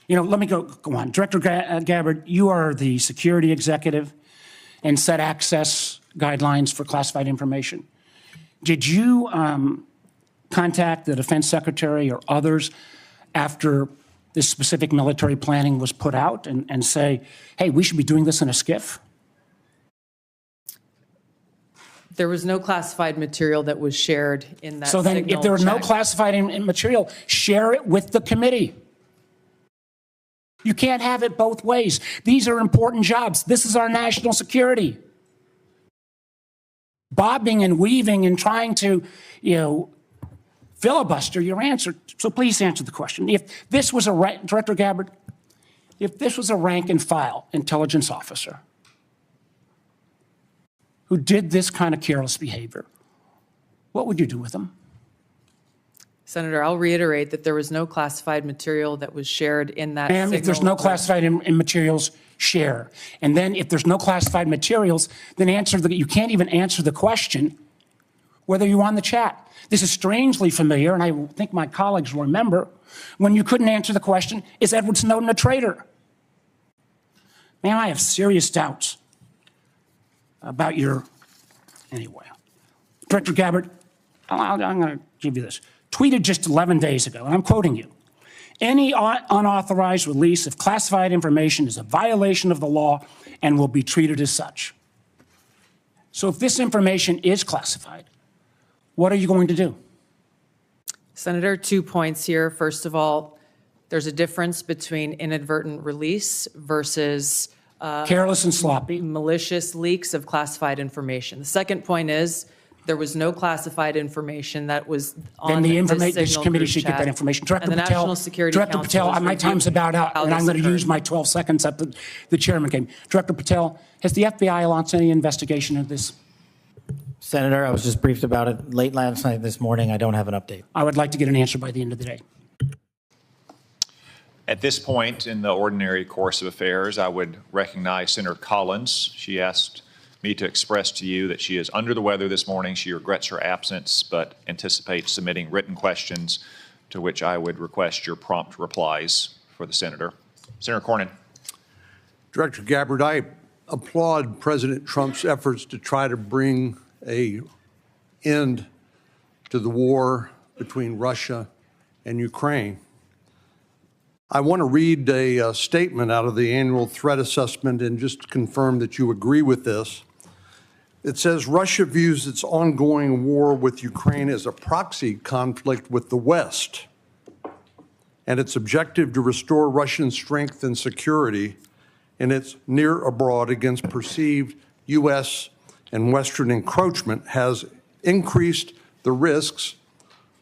Let me go on. Director Gabbard, you are the security executive and set access guidelines for classified information. Did you contact the defense secretary or others after this specific military planning was put out and say, hey, we should be doing this in a SCIF? There was no classified material that was shared in that So then, signal if there was no check. classified material, share it with the committee. You can't have it both ways. These are important jobs. This is our national security. Bobbing and weaving and trying to, filibuster your answer. So please answer the question. If this was Director Gabbard, if this was a rank and file intelligence officer who did this kind of careless behavior, what would you do with them? Senator, I'll reiterate that there was no classified material that was shared in that Ma'am, if there's signal no classified in materials, share. And then if there's no classified materials, then you can't even answer the question whether you're on the chat. This is strangely familiar, and I think my colleagues will remember, when you couldn't answer the question, is Edward Snowden a traitor? Man, I have serious doubts about anyway. Director Gabbard, I'm going to give you this. Tweeted just 11 days ago, and I'm quoting you. Any unauthorized release of classified information is a violation of the law and will be treated as such. So if this information is classified, what are you going to do? Senator, 2 points here. First of all, there's a difference between inadvertent release versus Careless and sloppy. malicious leaks of classified information. The second point is there was no classified information that was on Then this signal committee group should get chat. that information. Director And the Patel, National Security Director Council Patel, is my time's about out, how and I'm this going to occurred. use my 12 seconds up the chairman gave me. Director Patel, has the FBI launched any investigation of this? Senator, I was just briefed about it late last night, this morning. I don't have an update. I would like to get an answer by the end of the day. At this point in the ordinary course of affairs, I would recognize Senator Collins. She asked me to express to you that she is under the weather this morning. She regrets her absence, but anticipates submitting written questions to which I would request your prompt replies for the senator. Senator Cornyn. Director Gabbard, I applaud President Trump's efforts to try to bring an end to the war between Russia and Ukraine. I want to read a statement out of the annual threat assessment and just confirm that you agree with this. It says Russia views its ongoing war with Ukraine as a proxy conflict with the West, and its objective to restore Russian strength and security in its near abroad against perceived U.S. and Western encroachment has increased the risks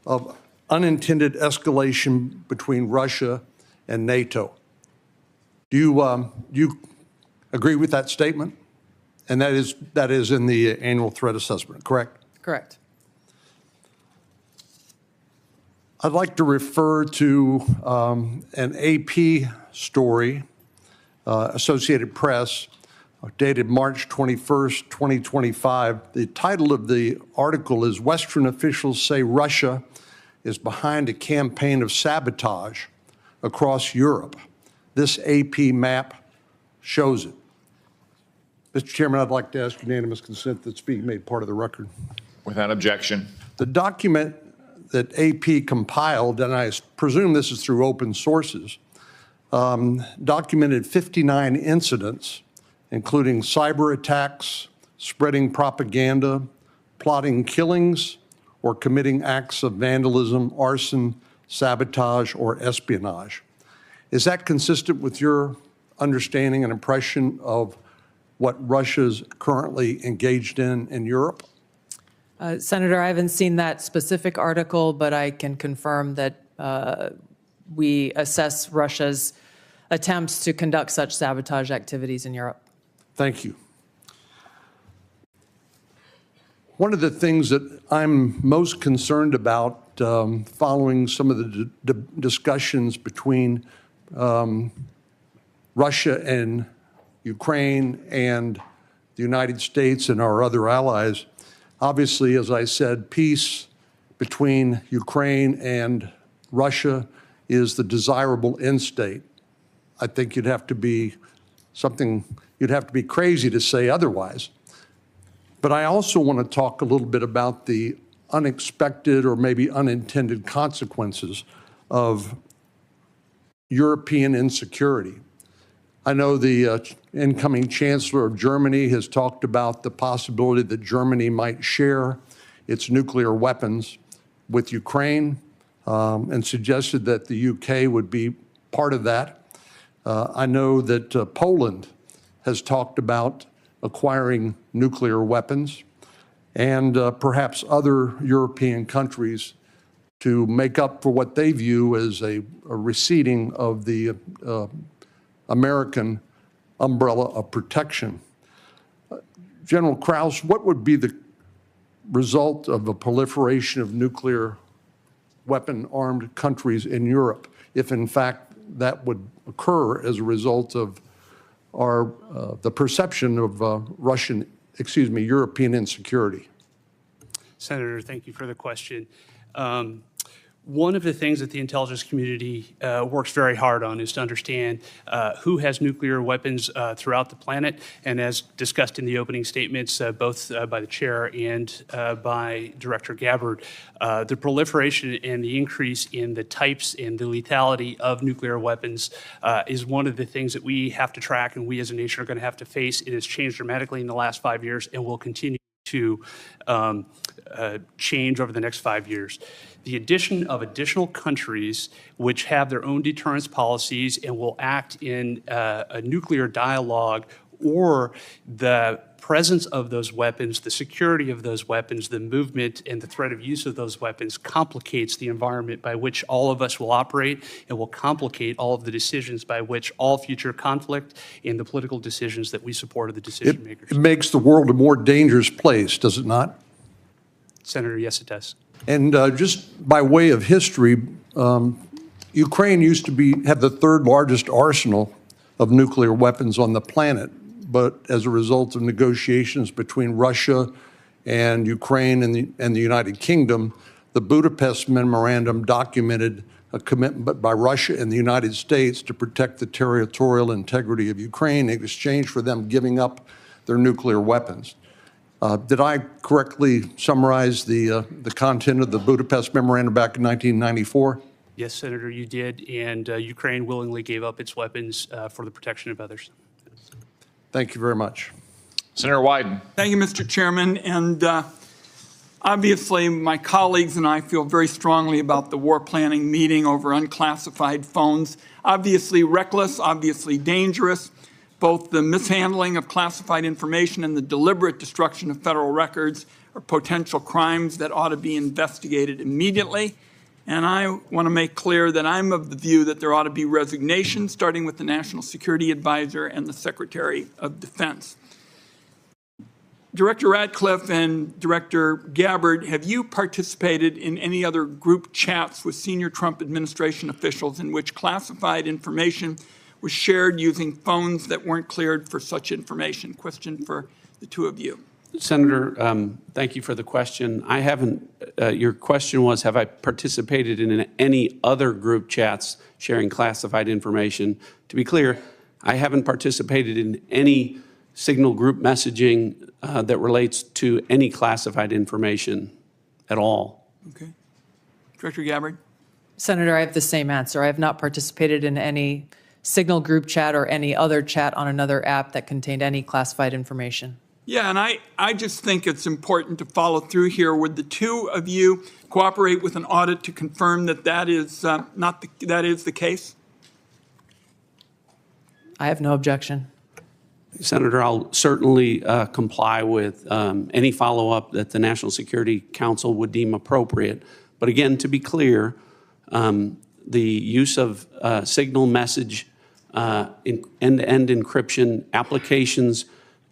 of unintended escalation between Russia and NATO. Do you agree with that statement? And that is in the annual threat assessment, correct? Correct. I'd like to refer to an AP story, Associated Press, dated March 21st, 2025. The title of the article is Western Officials Say Russia is Behind a Campaign of Sabotage Across Europe. This AP map shows it. Mr. Chairman, I'd like to ask unanimous consent that speak made part of the record. Without objection. The document that AP compiled, and I presume this is through open sources, documented 59 incidents, including cyber attacks, spreading propaganda, plotting killings, or committing acts of vandalism, arson, sabotage, or espionage. Is that consistent with your understanding and impression of what Russia's currently engaged in Europe? Senator, I haven't seen that specific article, but I can confirm that we assess Russia's attempts to conduct such sabotage activities in Europe. Thank you. One of the things that I'm most concerned about following some of the discussions between Russia and Ukraine and the United States and our other allies, obviously, as I said, peace between Ukraine and Russia is the desirable end state. I think you'd have to be crazy to say otherwise. But I also want to talk a little bit about the unexpected or maybe unintended consequences of European insecurity. I know the incoming Chancellor of Germany has talked about the possibility that Germany might share its nuclear weapons with Ukraine and suggested that the UK would be part of that. I know that Poland has talked about acquiring nuclear weapons, and perhaps other European countries to make up for what they view as a receding of the American umbrella of protection. General Kruse, what would be the result of a proliferation of nuclear weapon-armed countries in Europe if, in fact, that would occur as a result of the perception of European insecurity? Senator, thank you for the question. One of the things that the intelligence community works very hard on is to understand who has nuclear weapons throughout the planet. And as discussed in the opening statements, both by the chair and by Director Gabbard, the proliferation and the increase in the types and the lethality of nuclear weapons is one of the things that we have to track and we as a nation are going to have to face. It has changed dramatically in the last 5 years and will continue to change over the next 5 years. The addition of additional countries which have their own deterrence policies and will act in a nuclear dialogue, or the presence of those weapons, the security of those weapons, the movement and the threat of use of those weapons complicates the environment by which all of us will operate and will complicate all of the decisions by which all future conflict and the political decisions that we support of the decision makers. It makes the world a more dangerous place, does it not? Senator, yes, it does. And just by way of history, Ukraine used to have the third largest arsenal of nuclear weapons on the planet. But as a result of negotiations between Russia and Ukraine and the United Kingdom, the Budapest Memorandum documented a commitment by Russia and the United States to protect the territorial integrity of Ukraine in exchange for them giving up their nuclear weapons. Did I correctly summarize the content of the Budapest Memorandum back in 1994? Yes, Senator, you did, and Ukraine willingly gave up its weapons for the protection of others. Thank you very much. Senator Wyden. Thank you, Mr. Chairman. And obviously, my colleagues and I feel very strongly about the war planning meeting over unclassified phones. Obviously reckless, obviously dangerous. Both the mishandling of classified information and the deliberate destruction of federal records are potential crimes that ought to be investigated immediately. And I want to make clear that I'm of the view that there ought to be resignation, starting with the National Security Advisor and the Secretary of Defense. Director Ratcliffe and Director Gabbard, have you participated in any other group chats with senior Trump administration officials in which classified information was shared using phones that weren't cleared for such information? Question for the two of you. Senator, thank you for the question. I haven't, your question was, have I participated in any other group chats sharing classified information? To be clear, I haven't participated in any signal group messaging that relates to any classified information at all. Okay. Director Gabbard? Senator, I have the same answer. I have not participated in any Signal group chat or any other chat on another app that contained any classified information. Yeah, and I just think it's important to follow through here. Would the two of you cooperate with an audit to confirm that that is that is the case? I have no objection. Senator, I'll certainly comply with any follow-up that the National Security Council would deem appropriate. But again, to be clear, the use of signal message end-to-end encryption applications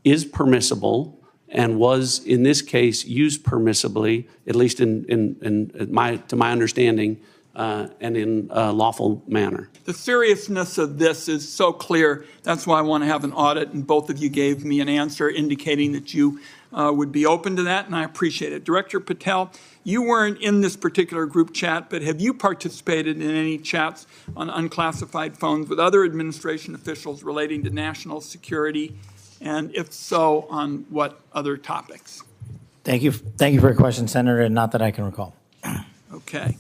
is permissible and was, in this case, used permissibly, at least to my understanding, and in a lawful manner. The seriousness of this is so clear. That's why I want to have an audit, and both of you gave me an answer indicating that you would be open to that, and I appreciate it. Director Patel, you weren't in this particular group chat, but have you participated in any chats on unclassified phones with other administration officials relating to national security? And if so, on what other topics? Thank you for your question, Senator, and not that I can recall. Okay.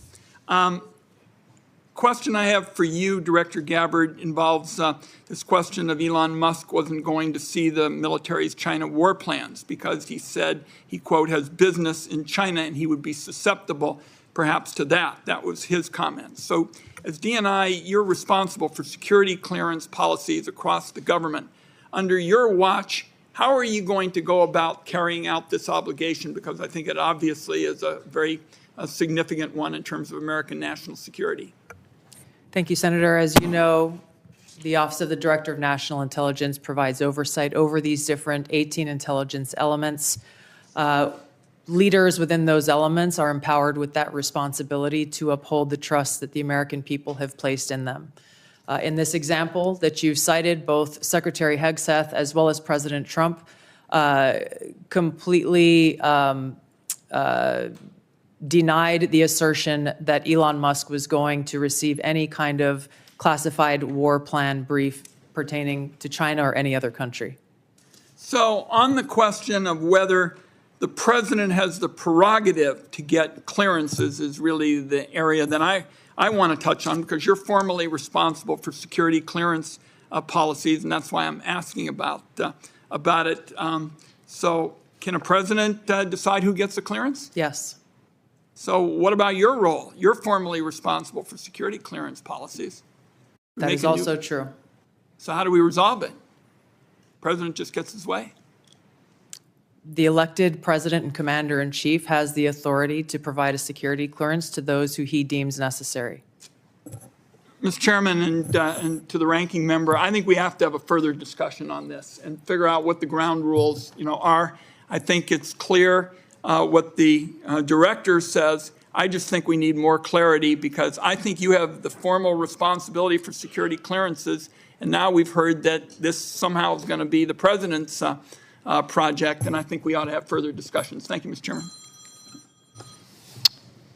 Question I have for you, Director Gabbard, involves this question of Elon Musk wasn't going to see the military's China war plans because he said he, quote, has business in China and he would be susceptible perhaps to that. That was his comment. So as DNI, you're responsible for security clearance policies across the government. Under your watch, how are you going to go about carrying out this obligation? Because I think it obviously is a very significant one in terms of American national security. Thank you, Senator. As you know, the Office of the Director of National Intelligence provides oversight over these different 18 intelligence elements. Leaders within those elements are empowered with that responsibility to uphold the trust that the American people have placed in them. In this example that you've cited, both Secretary Hegseth as well as President Trump completely denied the assertion that Elon Musk was going to receive any kind of classified war plan brief pertaining to China or any other country. So on the question of whether the president has the prerogative to get clearances is really the area that I want to touch on, because you're formally responsible for security clearance policies, and that's why I'm asking about it. So can a president decide who gets a clearance? Yes. So what about your role? You're formally responsible for security clearance policies. That is also true. So how do we resolve it? President just gets his way. The elected president and commander-in-chief has the authority to provide a security clearance to those who he deems necessary. Mr. Chairman, and to the ranking member, I think we have to have a further discussion on this and figure out what the ground rules, are. I think it's clear what the director says. I just think we need more clarity, because I think you have the formal responsibility for security clearances, and now we've heard that this somehow is going to be the president's project, and I think we ought to have further discussions. Thank you, Mr. Chairman.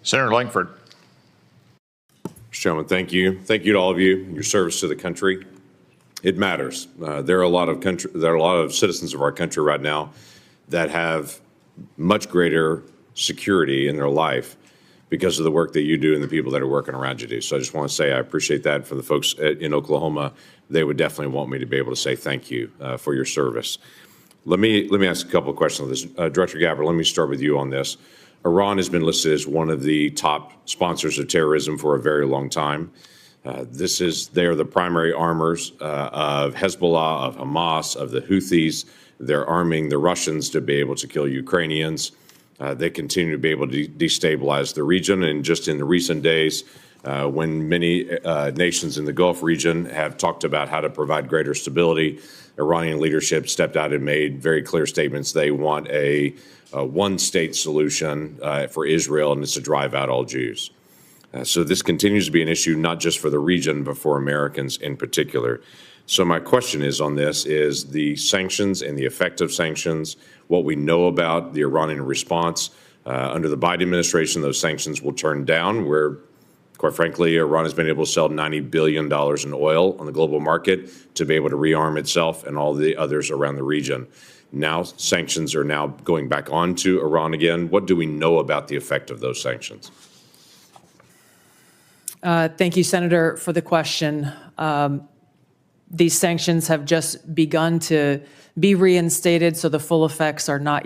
Senator Langford. Mr. Chairman, thank you. Thank you to all of you, your service to the country. It matters. There are a lot of citizens of our country right now that have much greater security in their life because of the work that you do and the people that are working around you do. So I just want to say I appreciate that. For the folks in Oklahoma, they would definitely want me to be able to say thank you for your service. Let me ask a couple of questions on this. Director Gabbard, let me start with you on this. Iran has been listed as one of the top sponsors of terrorism for a very long time. They are the primary armors of Hezbollah, of Hamas, of the Houthis. They're arming the Russians to be able to kill Ukrainians. They continue to be able to destabilize the region. And just in the recent days, when many nations in the Gulf region have talked about how to provide greater stability, Iranian leadership stepped out and made very clear statements. They want a one-state solution for Israel, and it's to drive out all Jews. So this continues to be an issue, not just for the region, but for Americans in particular. So my question is on this is the sanctions and the effect of sanctions, what we know about the Iranian response. Under the Biden administration, those sanctions will turn down, where, quite frankly, Iran has been able to sell $90 billion in oil on the global market to be able to rearm itself and all the others around the region. Now sanctions are now going back on to Iran again. What do we know about the effect of those sanctions? Thank you, Senator, for the question. These sanctions have just begun to be reinstated, so the full effects have not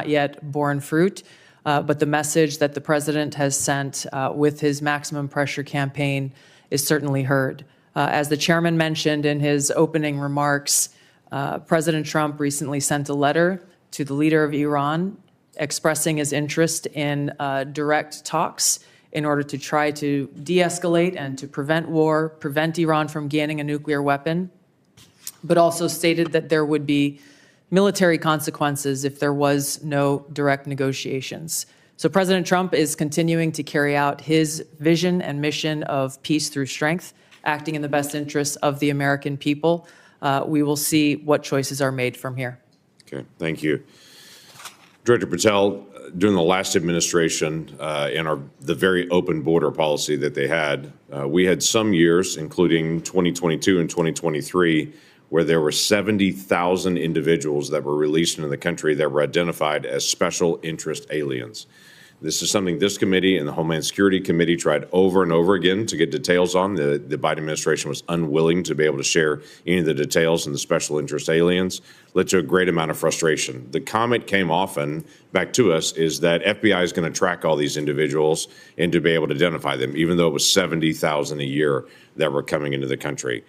yet borne fruit. But the message that the president has sent with his maximum pressure campaign is certainly heard. As the chairman mentioned in his opening remarks, President Trump recently sent a letter to the leader of Iran expressing his interest in direct talks in order to try to de-escalate and to prevent war, prevent Iran from gaining a nuclear weapon, but also stated that there would be military consequences if there was no direct negotiations. So President Trump is continuing to carry out his vision and mission of peace through strength, acting in the best interests of the American people. We will see what choices are made from here. Okay, thank you. Director Patel, during the last administration and the very open border policy that they had, we had some years, including 2022 and 2023, where there were 70,000 individuals that were released into the country that were identified as special interest aliens. This is something this committee and the Homeland Security Committee tried over and over again to get details on. The Biden administration was unwilling to be able to share any of the details on the special interest aliens, led to a great amount of frustration. The comment came often back to us is that FBI is going to track all these individuals and to be able to identify them, even though it was 70,000 a year that were coming into the country.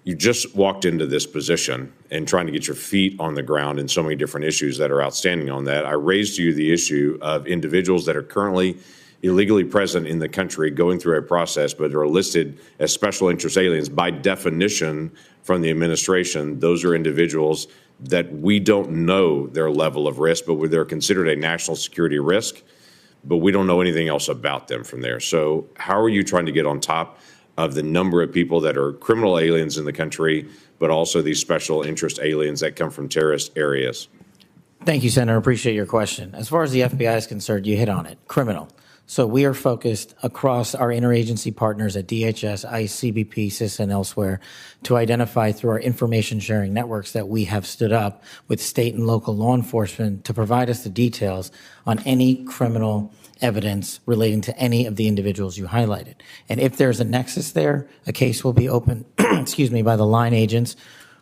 You just walked into this position and trying to get your feet on the ground in so many different issues that are outstanding on that. I raised to you the issue of individuals that are currently illegally present in the country going through a process, but are listed as special interest aliens. By definition from the administration, those are individuals that we don't know their level of risk, but they're considered a national security risk, but we don't know anything else about them from there. So how are you trying to get on top of the number of people that are criminal aliens in the country, but also these special interest aliens that come from terrorist areas? Thank you, Senator. Appreciate your question. As far as the FBI is concerned, you hit on it. Criminal. So we are focused across our interagency partners at DHS, ICE, CBP, CISA, and elsewhere to identify through our information sharing networks that we have stood up with state and local law enforcement to provide us the details on any criminal evidence relating to any of the individuals you highlighted. And if there's a nexus there, a case will be opened, by the line agents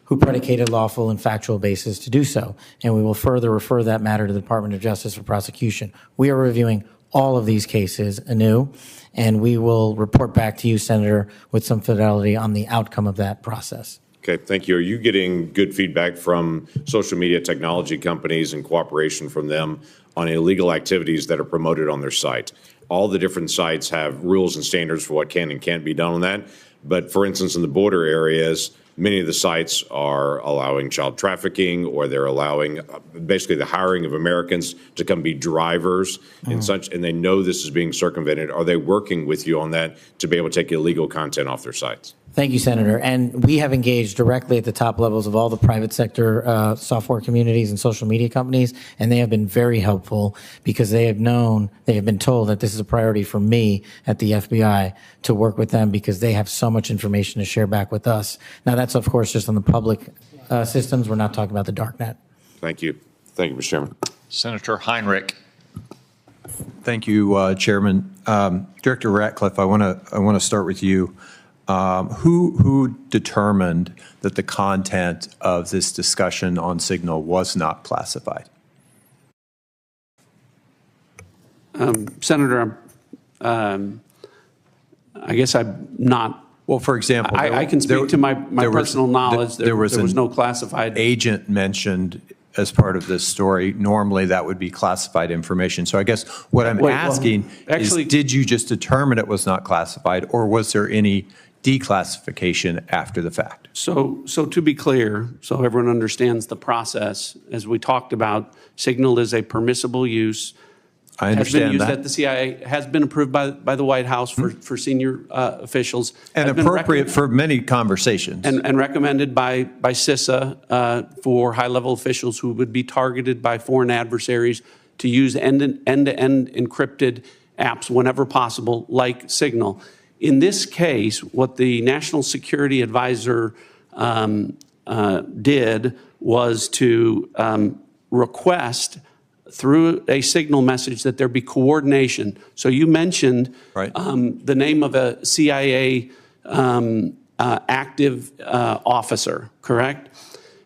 who predicated lawful and factual basis to do so. And we will further refer that matter to the Department of Justice for prosecution. We are reviewing all of these cases anew, and we will report back to you, Senator, with some fidelity on the outcome of that process. Okay, thank you. Are you getting good feedback from social media technology companies and cooperation from them on illegal activities that are promoted on their site? All the different sites have rules and standards for what can and can't be done on that. But for instance, in the border areas, many of the sites are allowing child trafficking, or they're allowing basically the hiring of Americans to come be drivers and such, and they know this is being circumvented. Are they working with you on that to be able to take illegal content off their sites? Thank you, Senator. And we have engaged directly at the top levels of all the private sector software communities and social media companies, and they have been very helpful because they have been told that this is a priority for me at the FBI to work with them because they have so much information to share back with us. Now, that's, of course, just on the public systems. We're not talking about the dark net. Thank you. Thank you, Mr. Chairman. Senator Heinrich. Thank you, Chairman. Director Ratcliffe, I want to start with you. Who determined that the content of this discussion on Signal was not classified? Senator, I guess I'm not. Well, for example, I can speak to my personal knowledge. There was no classified agent mentioned as part of this story. Normally, that would be classified information. So I guess what I'm asking is, did you just determine it was not classified, or was there any declassification after the fact? So to be clear, so everyone understands the process, as we talked about, Signal is a permissible use. I understand has been used that. at the CIA, has been approved by the White House for senior officials. And appropriate for many conversations. And recommended by CISA for high-level officials who would be targeted by foreign adversaries to use end-to-end encrypted apps whenever possible, like Signal. In this case, what the National Security Advisor did was to request through a Signal message that there be coordination. So you mentioned the name of a CIA active officer, correct?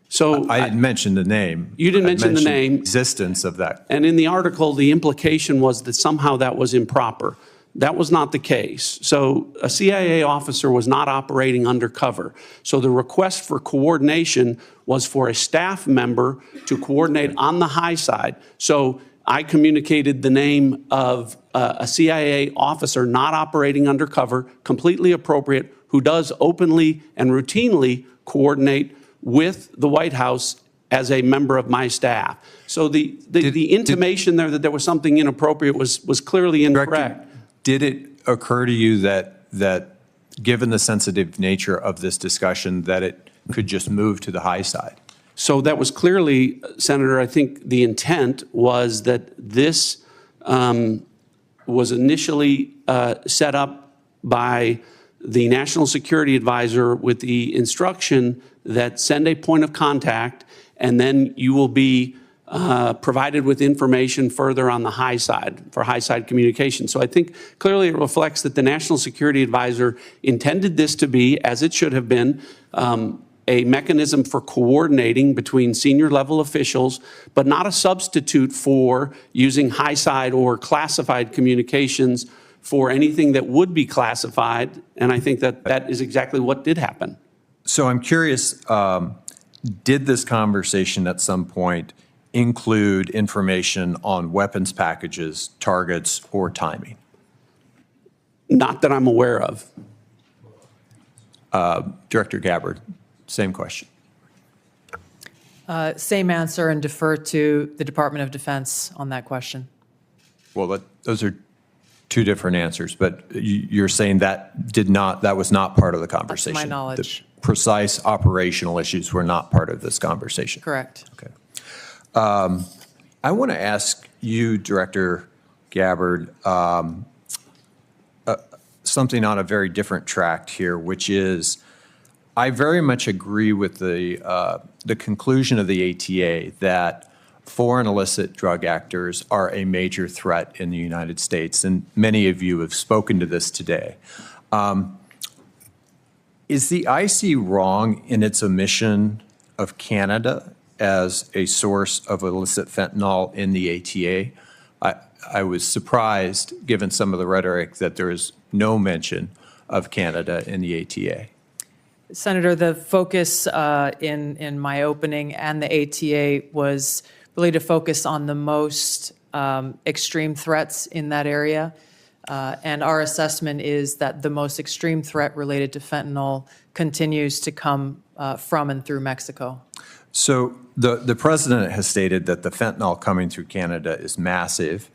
So I didn't mention the name. You didn't mention the name. Existence of that. And in the article, the implication was that somehow that was improper. That was not the case. So a CIA officer was not operating undercover. So the request for coordination was for a staff member to coordinate on the high side. So I communicated the name of a CIA officer not operating undercover, completely appropriate, who does openly and routinely coordinate with the White House as a member of my staff. So the intimation there that there was something inappropriate was clearly incorrect. Did it occur to you that given the sensitive nature of this discussion, that it could just move to the high side? So that was clearly, Senator, I think the intent was that this was initially set up by the National Security Advisor with the instruction that send a point of contact, and then you will be provided with information further on the high side for high side communication. So I think clearly it reflects that the National Security Advisor intended this to be, as it should have been, a mechanism for coordinating between senior level officials, but not a substitute for using high side or classified communications for anything that would be classified. And I think that that is exactly what did happen. So I'm curious, did this conversation at some point include information on weapons packages, targets, or timing? Not that I'm aware of. Director Gabbard, same question. Same answer, and defer to the Department of Defense on that question. Well, those are two different answers, but you're saying that was not part of the conversation? That's my knowledge. The precise operational issues were not part of this conversation? Correct. Okay. I want to ask you, Director Gabbard, something on a very different track here, which is I very much agree with the conclusion of the ATA that foreign illicit drug actors are a major threat in the United States, and many of you have spoken to this today. Is the IC wrong in its omission of Canada as a source of illicit fentanyl in the ATA? I was surprised, given some of the rhetoric, that there is no mention of Canada in the ATA. Senator, the focus in my opening and the ATA was really to focus on the most extreme threats in that area. And our assessment is that the most extreme threat related to fentanyl continues to come from and through Mexico. So the president has stated that the fentanyl coming through Canada is massive,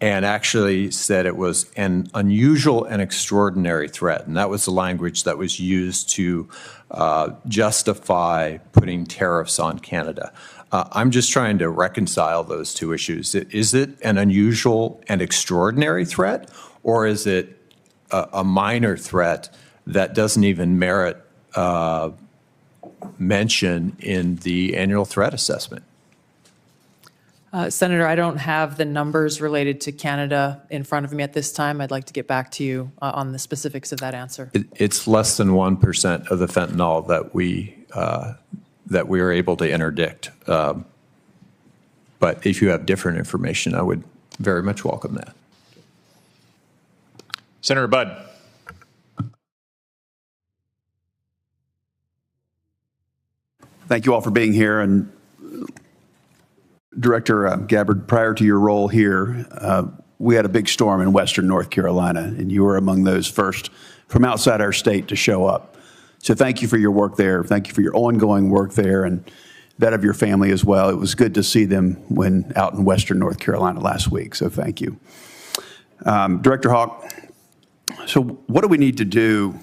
and actually said it was an unusual and extraordinary threat. And that was the language that was used to justify putting tariffs on Canada. I'm just trying to reconcile those two issues. Is it an unusual and extraordinary threat, or is it a minor threat that doesn't even merit mention in the annual threat assessment? Senator, I don't have the numbers related to Canada in front of me at this time. I'd like to get back to you on the specifics of that answer. It's less than 1% of the fentanyl that we are able to interdict. But if you have different information, I would very much welcome that. Senator Budd. Thank you all for being here. And Director Gabbard, prior to your role here, we had a big storm in western North Carolina, and you were among those first from outside our state to show up. So thank you for your work there. Thank you for your ongoing work there and that of your family as well. It was good to see them when out in western North Carolina last week, so thank you. Director Haugh, so what do we need to do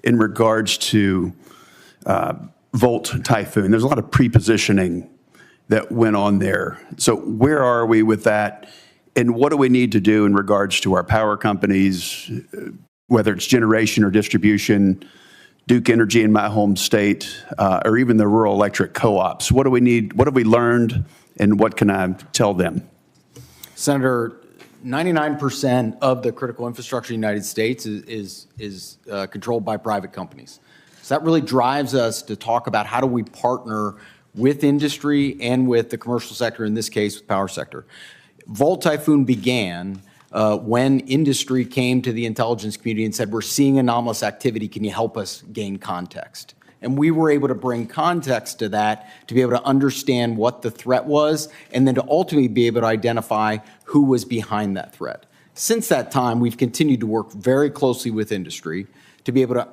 in regards to Volt Typhoon? There's a lot of pre-positioning that went on there. So where are we with that? And what do we need to do in regards to our power companies, whether it's generation or distribution, Duke Energy in my home state, or even the rural electric co-ops? What do we need? What have we learned? And what can I tell them? Senator, 99% of the critical infrastructure in the United States is controlled by private companies. So that really drives us to talk about how do we partner with industry and with the commercial sector, in this case, with power sector. Volt Typhoon began when industry came to the intelligence community and said, we're seeing anomalous activity, can you help us gain context? And we were able to bring context to that to be able to understand what the threat was and then to ultimately be able to identify who was behind that threat. Since that time, we've continued to work very closely with industry to be able to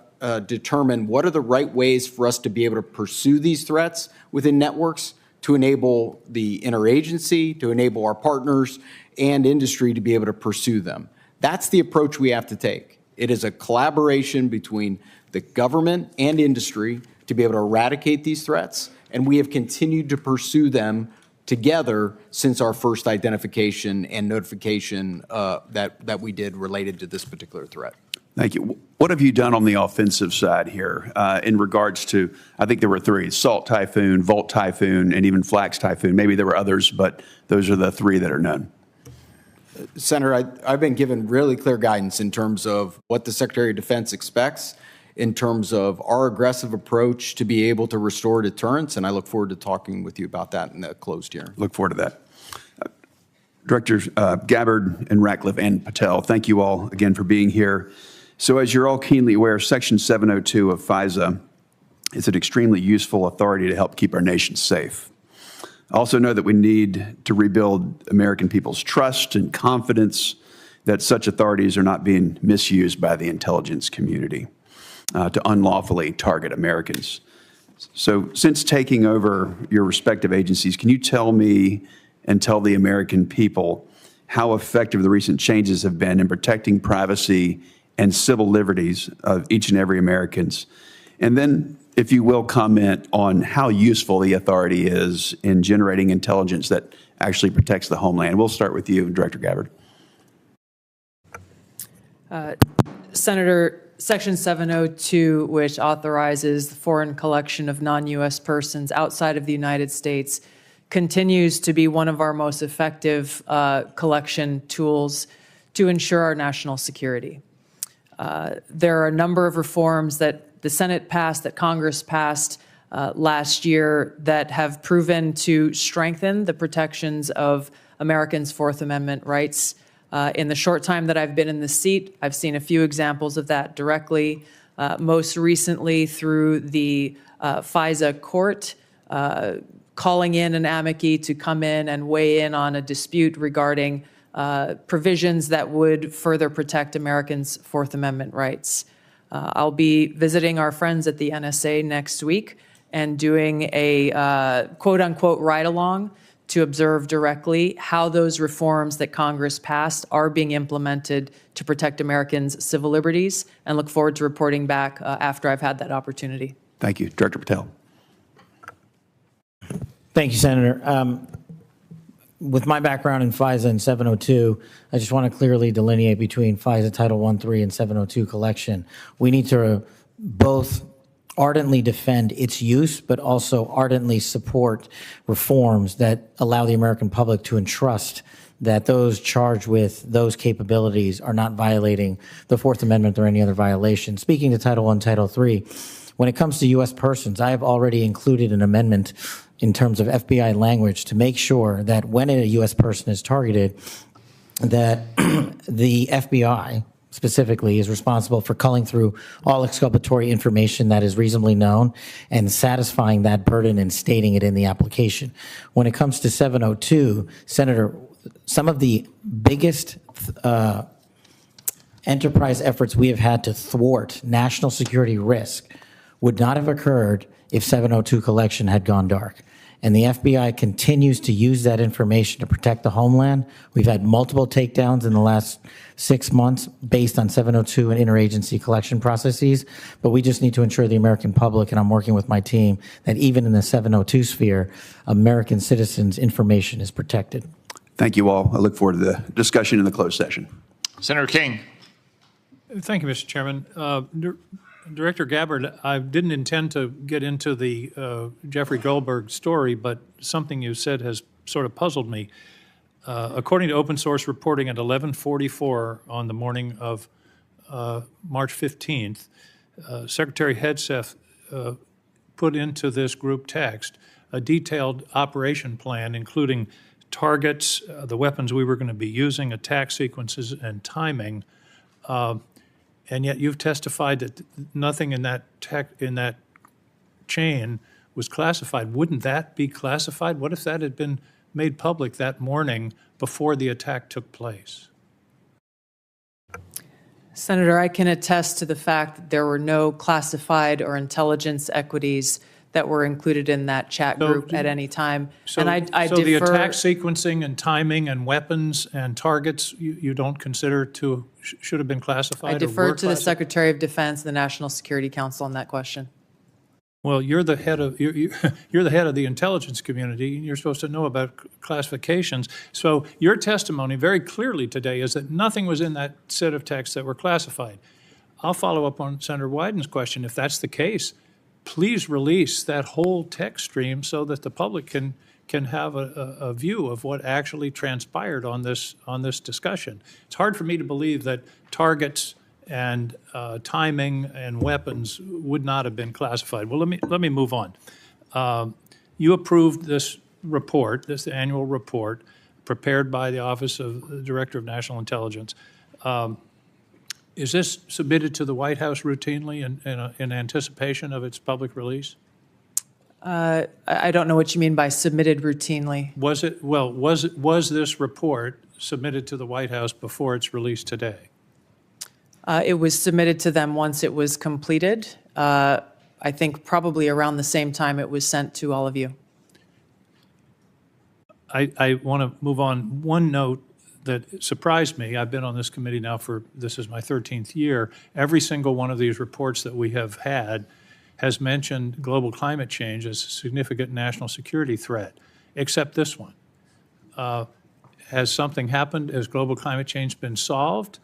determine what are the right ways for us to be able to pursue these threats within networks to enable the interagency, to enable our partners and industry to be able to pursue them. That's the approach we have to take. It is a collaboration between the government and industry to be able to eradicate these threats, and we have continued to pursue them together since our first identification and notification that we did related to this particular threat. Thank you. What have you done on the offensive side here in regards to, I think there were three, Salt Typhoon, Volt Typhoon, and even Flax Typhoon. Maybe there were others, but those are the three that are known. Senator, I've been given really clear guidance in terms of what the Secretary of Defense expects in terms of our aggressive approach to be able to restore deterrence, and I look forward to talking with you about that in the closed hearing. Look forward to that. Directors Gabbard and Ratcliffe and Patel, thank you all again for being here. So as you're all keenly aware, Section 702 of FISA is an extremely useful authority to help keep our nation safe. I also know that we need to rebuild American people's trust and confidence that such authorities are not being misused by the intelligence community to unlawfully target Americans. So since taking over your respective agencies, can you tell me and tell the American people how effective the recent changes have been in protecting privacy and civil liberties of each and every Americans? And then, if you will, comment on how useful the authority is in generating intelligence that actually protects the homeland. We'll start with you, Director Gabbard. Senator, Section 702, which authorizes the foreign collection of non-U.S. persons outside of the United States, continues to be one of our most effective collection tools to ensure our national security. There are a number of reforms that the Senate passed, that Congress passed last year that have proven to strengthen the protections of Americans' Fourth Amendment rights. In the short time that I've been in the seat, I've seen a few examples of that directly, most recently through the FISA court, calling in an amici to come in and weigh in on a dispute regarding provisions that would further protect Americans' Fourth Amendment rights. I'll be visiting our friends at the NSA next week and doing a quote-unquote ride-along to observe directly how those reforms that Congress passed are being implemented to protect Americans' civil liberties, and look forward to reporting back after I've had that opportunity. Thank you. Director Patel. Thank you, Senator. With my background in FISA and 702, I just want to clearly delineate between FISA Title 1.3 and 702 collection. We need to both ardently defend its use, but also ardently support reforms that allow the American public to entrust that those charged with those capabilities are not violating the Fourth Amendment or any other violation. Speaking to Title I, Title III, when it comes to U.S. persons, I have already included an amendment in terms of FBI language to make sure that when a U.S. person is targeted, that the FBI specifically is responsible for culling through all exculpatory information that is reasonably known and satisfying that burden and stating it in the application. When it comes to 702, Senator, some of the biggest enterprise efforts we have had to thwart national security risk would not have occurred if 702 collection had gone dark. And the FBI continues to use that information to protect the homeland. We've had multiple takedowns in the last 6 months based on 702 and interagency collection processes, but we just need to ensure the American public, and I'm working with my team, that even in the 702 sphere, American citizens' information is protected. Thank you all. I look forward to the discussion in the closed session. Senator King. Thank you, Mr. Chairman. Director Gabbard, I didn't intend to get into the Jeffrey Goldberg story, but something you said has sort of puzzled me. According to open source reporting at 11:44 on the morning of March 15th, Secretary Hegseth put into this group text a detailed operation plan, including targets, the weapons we were going to be using, attack sequences, and timing. And yet you've testified that nothing in that chain was classified. Wouldn't that be classified? What if that had been made public that morning before the attack took place? Senator, I can attest to the fact that there were no classified or intelligence equities that were included in that chat group at any time. So, and I so the defer, attack sequencing and timing and weapons and targets you don't consider to should have been classified? I or defer were to the classified? Secretary of Defense and the National Security Council on that question. Well, you're the head of you're the head of the intelligence community, and you're supposed to know about classifications. So your testimony very clearly today is that nothing was in that set of texts that were classified. I'll follow up on Senator Wyden's question. If that's the case, please release that whole text stream so that the public can have a view of what actually transpired on this discussion. It's hard for me to believe that targets and timing and weapons would not have been classified. Well, let me move on. You approved this report, this annual report, prepared by the Office of the Director of National Intelligence. Is this submitted to the White House routinely in anticipation of its public release? I don't know what you mean by submitted routinely. Was this report submitted to the White House before its release today? It was submitted to them once it was completed. I think probably around the same time it was sent to all of you. I want to move on. One note that surprised me, I've been on this committee now this is my 13th year. Every single one of these reports that we have had has mentioned global climate change as a significant national security threat, except this one. Has something happened? Has global climate change been solved?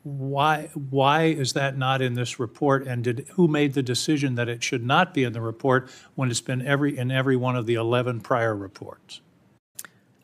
Why is that not in this report? And who made the decision that it should not be in the report when it's been in every one of the 11 prior reports?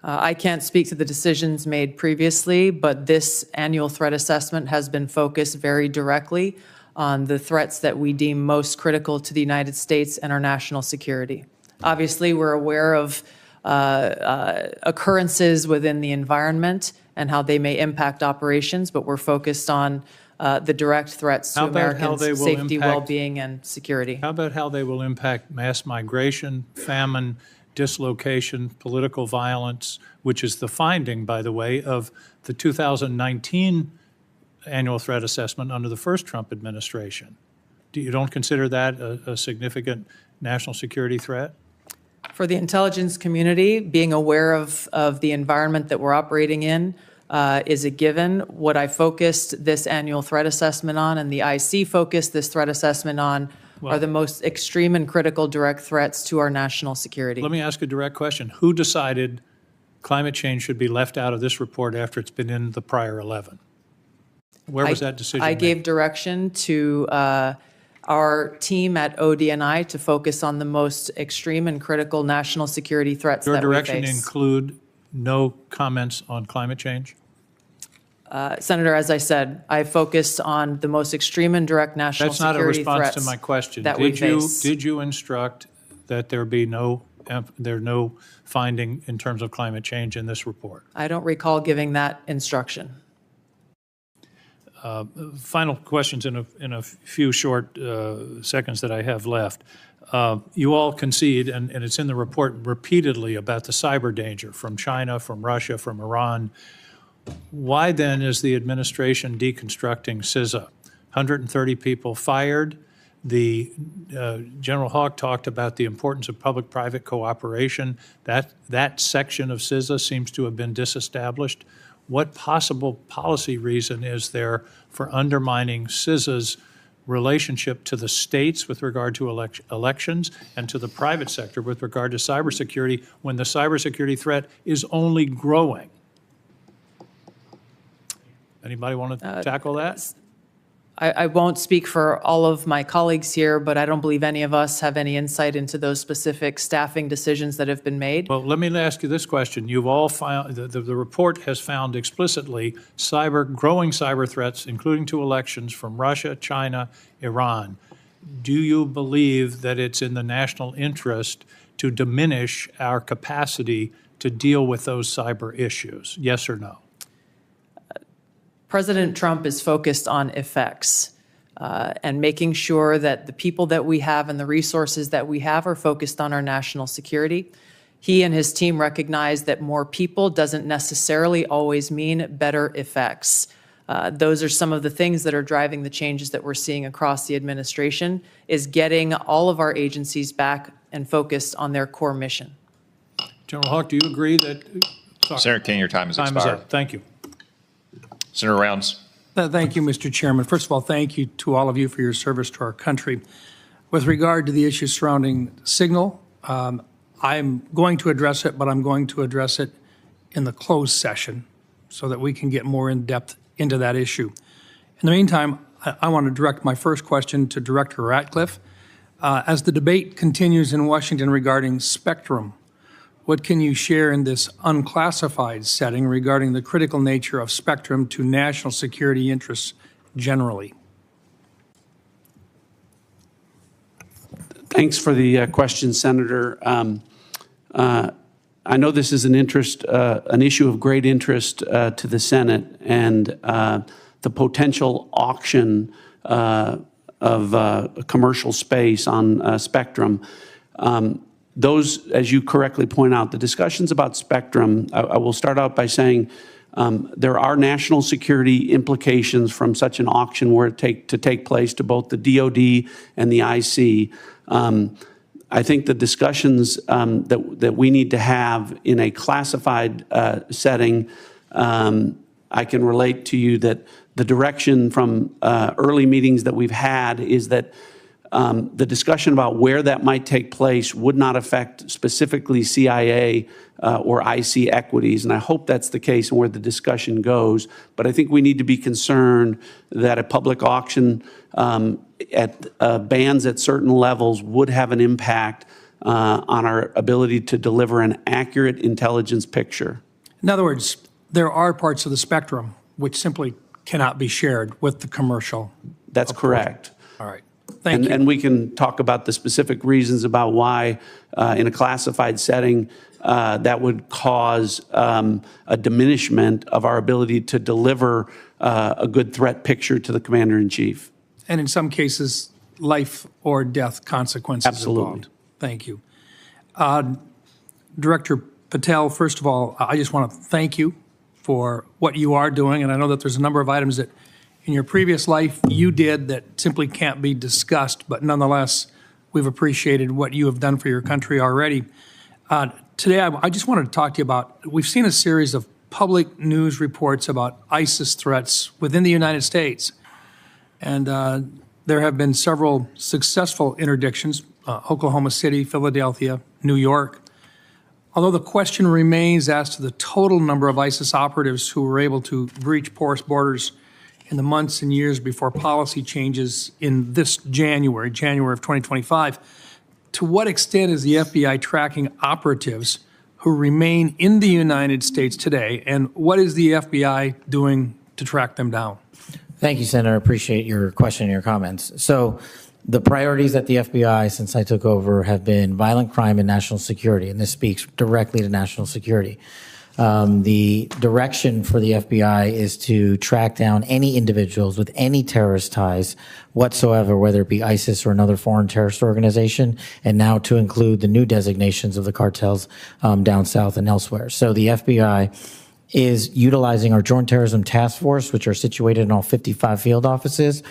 I can't speak to the decisions made previously, but this annual threat assessment has been focused very directly on the threats that we deem most critical to the United States and our national security. Obviously, we're aware of occurrences within the environment and how they may impact operations, but we're focused on the direct threats to Americans' safety, well-being, and security. How about how they will impact mass migration, famine, dislocation, political violence, which is the finding, by the way, of the 2019 annual threat assessment under the first Trump administration? You don't consider that a significant national security threat? For the intelligence community, being aware of the environment that we're operating in is a given. What I focused this annual threat assessment on, and the IC focused this threat assessment on, are the most extreme and critical direct threats to our national security. Let me ask a direct question. Who decided climate change should be left out of this report after it's been in the prior 11? Where was that decision I made? gave direction to our team at ODNI to focus on the most extreme and critical national security threats that we face. Your direction include no comments on climate change? Senator, as I said, I focused on the most extreme and direct national security threats. That's not a response to my question. That we face. Did you instruct that there be no finding in terms of climate change in this report? I don't recall giving that instruction. Final questions in a few short seconds that I have left. You all concede, and it's in the report repeatedly, about the cyber danger from China, from Russia, from Iran. Why then is the administration deconstructing CISA? 130 people fired. General Haugh talked about the importance of public-private cooperation. That section of CISA seems to have been disestablished. What possible policy reason is there for undermining CISA's relationship to the states with regard to elections and to the private sector with regard to cybersecurity when the cybersecurity threat is only growing? Anybody want to tackle that? I won't speak for all of my colleagues here, but I don't believe any of us have any insight into those specific staffing decisions that have been made. Well, let me ask you this question. You've all found, the report has found explicitly growing cyber threats, including to elections from Russia, China, Iran. Do you believe that it's in the national interest to diminish our capacity to deal with those cyber issues? Yes or no? President Trump is focused on effects and making sure that the people that we have and the resources that we have are focused on our national security. He and his team recognize that more people doesn't necessarily always mean better effects. Those are some of the things that are driving the changes that we're seeing across the administration, is getting all of our agencies back and focused on their core mission. General Haugh, do you agree that? Sorry. Senator King, your time has Time is expired. up. Thank you. Senator Rounds. Thank you, Mr. Chairman. First of all, thank you to all of you for your service to our country. With regard to the issue surrounding Signal, I'm going to address it, but I'm going to address it in the closed session so that we can get more in depth into that issue. In the meantime, I want to direct my first question to Director Ratcliffe. As the debate continues in Washington regarding spectrum, what can you share in this unclassified setting regarding the critical nature of spectrum to national security interests generally? Thanks for the question, Senator. I know this is an issue of great interest to the Senate, and the potential auction of commercial space on spectrum. Those, as you correctly point out, the discussions about spectrum, I will start out by saying there are national security implications from such an auction were to take place to both the DoD and the IC. I think the discussions that we need to have in a classified setting, I can relate to you that the direction from early meetings that we've had is that the discussion about where that might take place would not affect specifically CIA or IC equities, and I hope that's the case and where the discussion goes. But I think we need to be concerned that a public auction at bands at certain levels would have an impact on our ability to deliver an accurate intelligence picture. In other words, there are parts of the spectrum which simply cannot be shared with the commercial. That's correct. All right. Thank you. And we can talk about the specific reasons about why in a classified setting that would cause a diminishment of our ability to deliver a good threat picture to the Commander-in-Chief. And in some cases, life or death consequences Absolutely. Involved. Thank you. Director Patel, first of all, I just want to thank you for what you are doing. And I know that there's a number of items that in your previous life you did that simply can't be discussed, but nonetheless, we've appreciated what you have done for your country already. Today, I just wanted to talk to you about, we've seen a series of public news reports about ISIS threats within the United States. And there have been several successful interdictions, Oklahoma City, Philadelphia, New York. Although the question remains as to the total number of ISIS operatives who were able to breach porous borders in the months and years before policy changes in this January of 2025, to what extent is the FBI tracking operatives who remain in the United States today, and what is the FBI doing to track them down? Thank you, Senator. I appreciate your question and your comments. So the priorities at the FBI since I took over have been violent crime and national security, and this speaks directly to national security. The direction for the FBI is to track down any individuals with any terrorist ties whatsoever, whether it be ISIS or another foreign terrorist organization, and now to include the new designations of the cartels down south and elsewhere. So the FBI is utilizing our Joint Terrorism Task Force, which are situated in all 55 field offices.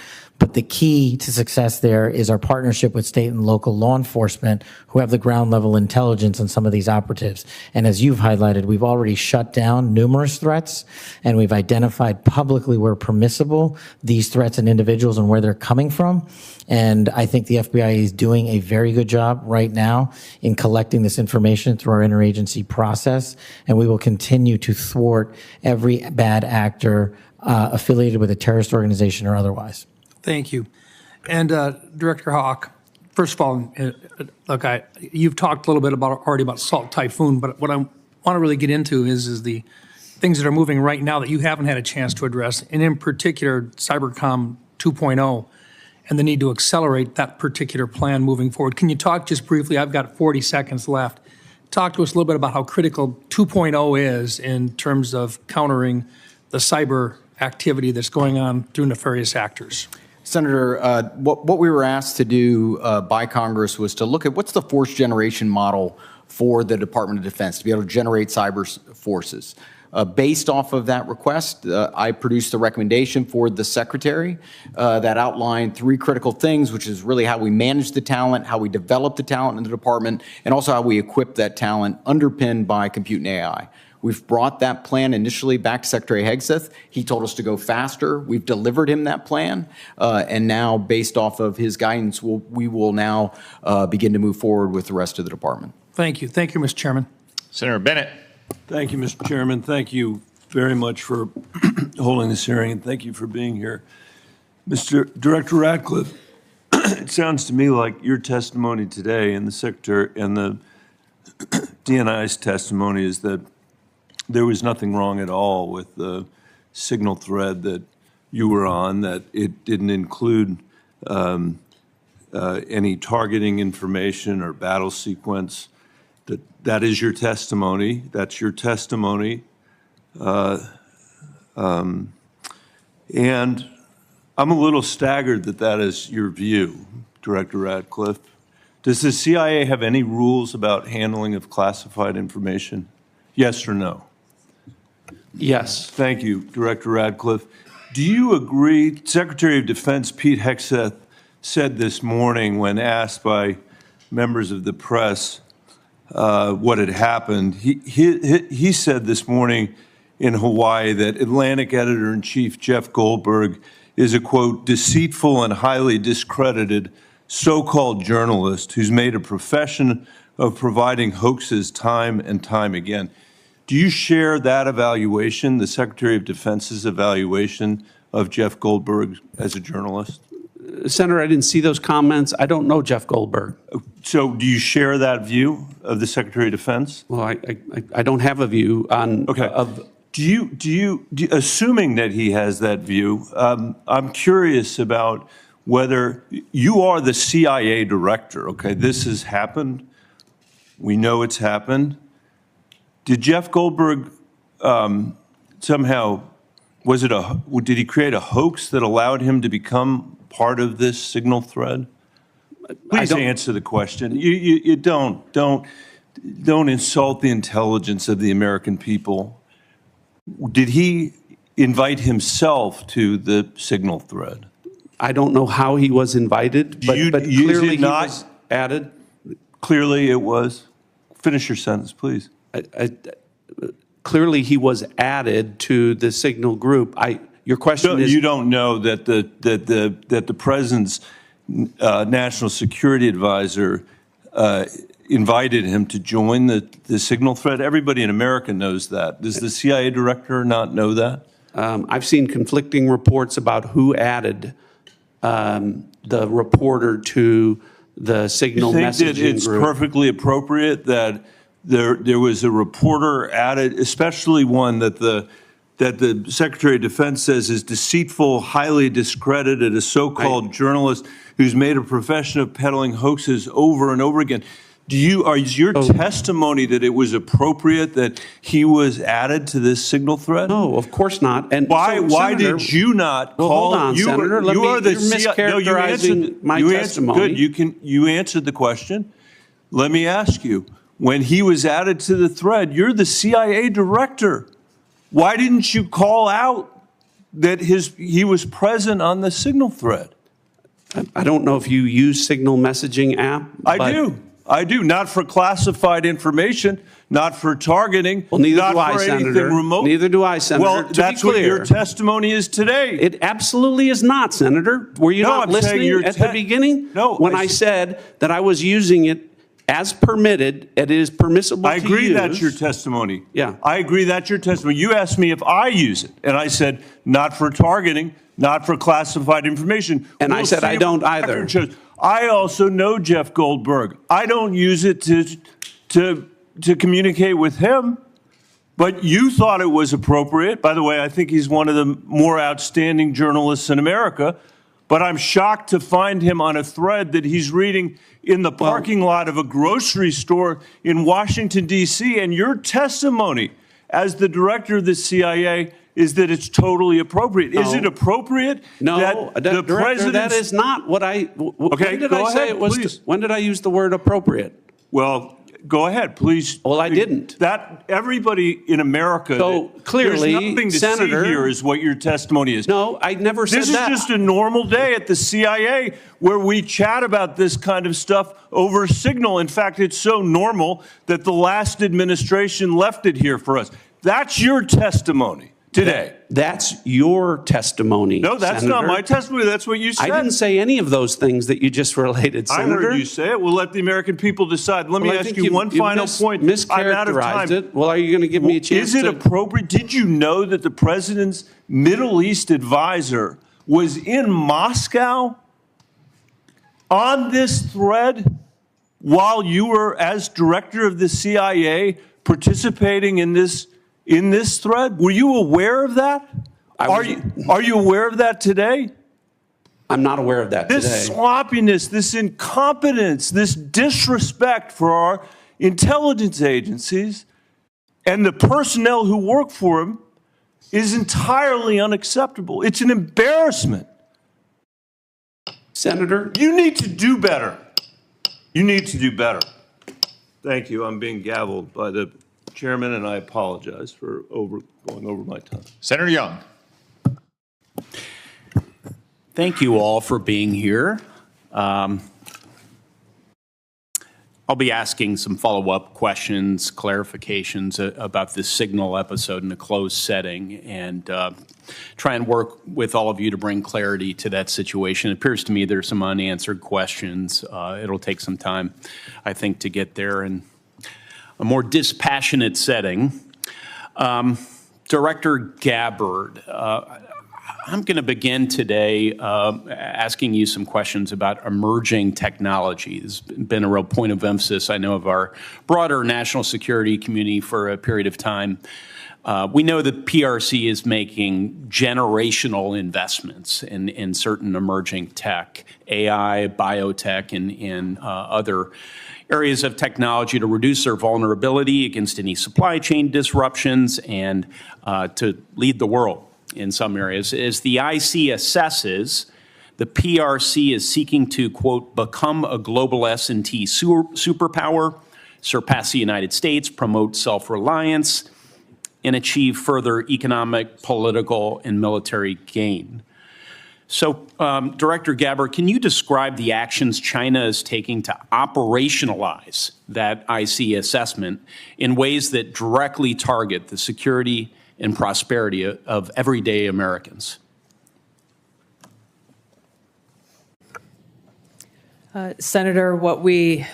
But the key to success there is our partnership with state and local law enforcement who have the ground level intelligence on some of these operatives. And as you've highlighted, we've already shut down numerous threats, and we've identified publicly where permissible these threats and individuals and where they're coming from. And I think the FBI is doing a very good job right now in collecting this information through our interagency process. And we will continue to thwart every bad actor affiliated with a terrorist organization or otherwise. Thank you. And Director Haugh, first of all, look, you've talked a little bit already about Salt Typhoon, but what I want to really get into is the things that are moving right now that you haven't had a chance to address, and in particular, Cybercom 2.0 and the need to accelerate that particular plan moving forward. Can you talk just briefly? I've got 40 seconds left. Talk to us a little bit about how critical 2.0 is in terms of countering the cyber activity that's going on through nefarious actors. Senator, what we were asked to do by Congress was to look at what's the force generation model for the Department of Defense to be able to generate cyber forces. Based off of that request, I produced a recommendation for the Secretary that outlined 3 critical things, which is really how we manage the talent, how we develop the talent in the department, and also how we equip that talent underpinned by compute and AI. We've brought that plan initially back to Secretary Hegseth. He told us to go faster. We've delivered him that plan. And now, based off of his guidance, we will now begin to move forward with the rest of the department. Thank you. Thank you, Mr. Chairman. Senator Bennett. Thank you, Mr. Chairman. Thank you very much for holding this hearing, and thank you for being here. Mr. Director Ratcliffe, it sounds to me like your testimony today and the Secretary and the DNI's testimony is that there was nothing wrong at all with the signal thread that you were on, that it didn't include any targeting information or battle sequence. That is your testimony. That's your testimony. And I'm a little staggered that that is your view, Director Ratcliffe. Does the CIA have any rules about handling of classified information? Yes or no? Yes. Thank you, Director Ratcliffe. Do you agree, Secretary of Defense Pete Hegseth said this morning when asked by members of the press what had happened, he said this morning in Hawaii that Atlantic Editor-in-Chief Jeff Goldberg is a, quote, deceitful and highly discredited so-called journalist who's made a profession of providing hoaxes time and time again. Do you share that evaluation, the Secretary of Defense's evaluation of Jeff Goldberg as a journalist? Senator, I didn't see those comments. I don't know Jeff Goldberg. So do you share that view of the Secretary of Defense? Well, I don't have a view on. Okay. Assuming that he has that view, I'm curious about whether you are the CIA director. Okay, this has happened. We know it's happened. Did Jeff Goldberg somehow, did he create a hoax that allowed him to become part of this signal thread? Please answer the question. You don't insult the intelligence of the American people. Did he invite himself to the signal thread? I don't know how he was invited, but clearly he was added. Clearly it was. Finish your sentence, please. Clearly he was added to the signal group. Your question is, you don't know that the president's national security advisor invited him to join the signal thread? Everybody in America knows that. Does the CIA director not know that? I've seen conflicting reports about who added the reporter to the signal messaging group. You think that it's perfectly appropriate that there was a reporter added, especially one that the Secretary of Defense says is deceitful, highly discredited, a so-called journalist who's made a profession of peddling hoaxes over and over again? Is your testimony that it was appropriate that he was added to this signal thread? No, of course not. And why did you not call? Hold on, Senator. You're mischaracterizing my testimony. Good. You answered the question. Let me ask you. When he was added to the thread, you're the CIA director. Why didn't you call out that he was present on the signal thread? I don't know if you use signal messaging app. I do. Not for classified information, not for targeting, well, neither not do I, for Senator. anything remote. Neither do I, Senator. Well, that's what your testimony is today. It absolutely is not, Senator. Were you not listening at the beginning? No. When I said that I was using it As permitted, it is permissible I to agree use. that's your testimony. Yeah. I agree that's your testimony. You asked me if I use it, and I said, not for targeting, not for classified information. And I said, see I don't what the either. record shows. I also know Jeff Goldberg. I don't use it to communicate with him, but you thought it was appropriate. By the way, I think he's one of the more outstanding journalists in America, but I'm shocked to find him on a thread that he's reading in the parking lot of a grocery store in Washington, D.C., and your testimony as the director of the CIA is that it's totally appropriate. No. Is it appropriate No, that the Director, president? that is not what I. Okay, when did go I say ahead, it was? please. When did I use the word appropriate? Well, go ahead, please. Well, I didn't. That everybody in America. So clearly, there's nothing to Senator, see here is what your testimony is. No, I never said this that. This is just a normal day at the CIA where we chat about this kind of stuff over Signal. In fact, it's so normal that the last administration left it here for us. That's your testimony today. That's your testimony. No, that's Senator. not my testimony. That's what you said. I didn't say any of those things that you just related, Senator. I heard you say it. We'll let the American people decide. Let me I ask think you one final point. I'm out of mischaracterized time. it. Well, are you going to give me a chance Is it appropriate? Did you know that the president's Middle East advisor was in Moscow on this thread while you were, as director of the CIA, participating in this thread? Were you aware of that? Are you aware of that today? I'm not aware of that today. This sloppiness, this incompetence, this disrespect for our intelligence agencies and the personnel who work for them is entirely unacceptable. It's an embarrassment. Senator? You need to do better. You need to do better. Thank you. I'm being gavelled by the chairman, and I apologize for going over my time. Senator Young. Thank you all for being here. I'll be asking some follow-up questions, clarifications about this Signal episode in a closed setting, and try and work with all of you to bring clarity to that situation. It appears to me there's some unanswered questions. It'll take some time, I think, to get there in a more dispassionate setting. Director Gabbard, I'm going to begin today asking you some questions about emerging technology. This has been a real point of emphasis, I know, of our broader national security community for a period of time. We know that PRC is making generational investments in certain emerging tech, AI, biotech, and other areas of technology to reduce their vulnerability against any supply chain disruptions and to lead the world in some areas. As the IC assesses, the PRC is seeking to, quote, become a global S&T superpower, surpass the United States, promote self-reliance, and achieve further economic, political, and military gain. So, Director Gabbard, can you describe the actions China is taking to operationalize that IC assessment in ways that directly target the security and prosperity of everyday Americans? Senator, what we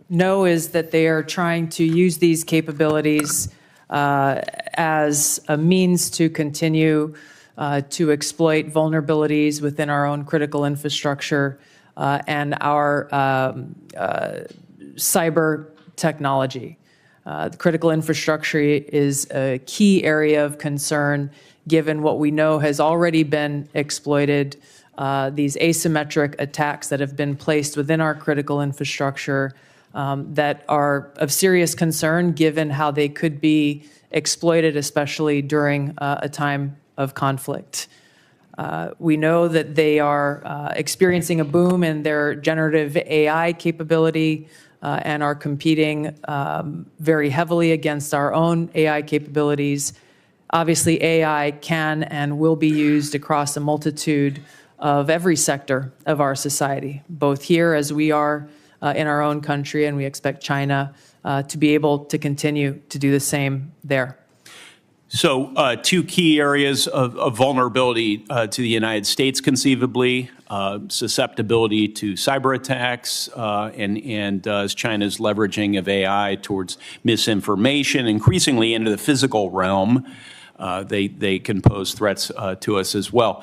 know is that they are trying to use these capabilities as a means to continue to exploit vulnerabilities within our own critical infrastructure and our cyber technology. The critical infrastructure is a key area of concern given what we know has already been exploited, these asymmetric attacks that have been placed within our critical infrastructure that are of serious concern given how they could be exploited, especially during a time of conflict. We know that they are experiencing a boom in their generative AI capability and are competing very heavily against our own AI capabilities. Obviously, AI can and will be used across a multitude of every sector of our society, both here as we are in our own country, and we expect China to be able to continue to do the same there. So two key areas of vulnerability to the United States, conceivably, susceptibility to cyber attacks, and as China's leveraging of AI towards misinformation, increasingly into the physical realm, they can pose threats to us as well.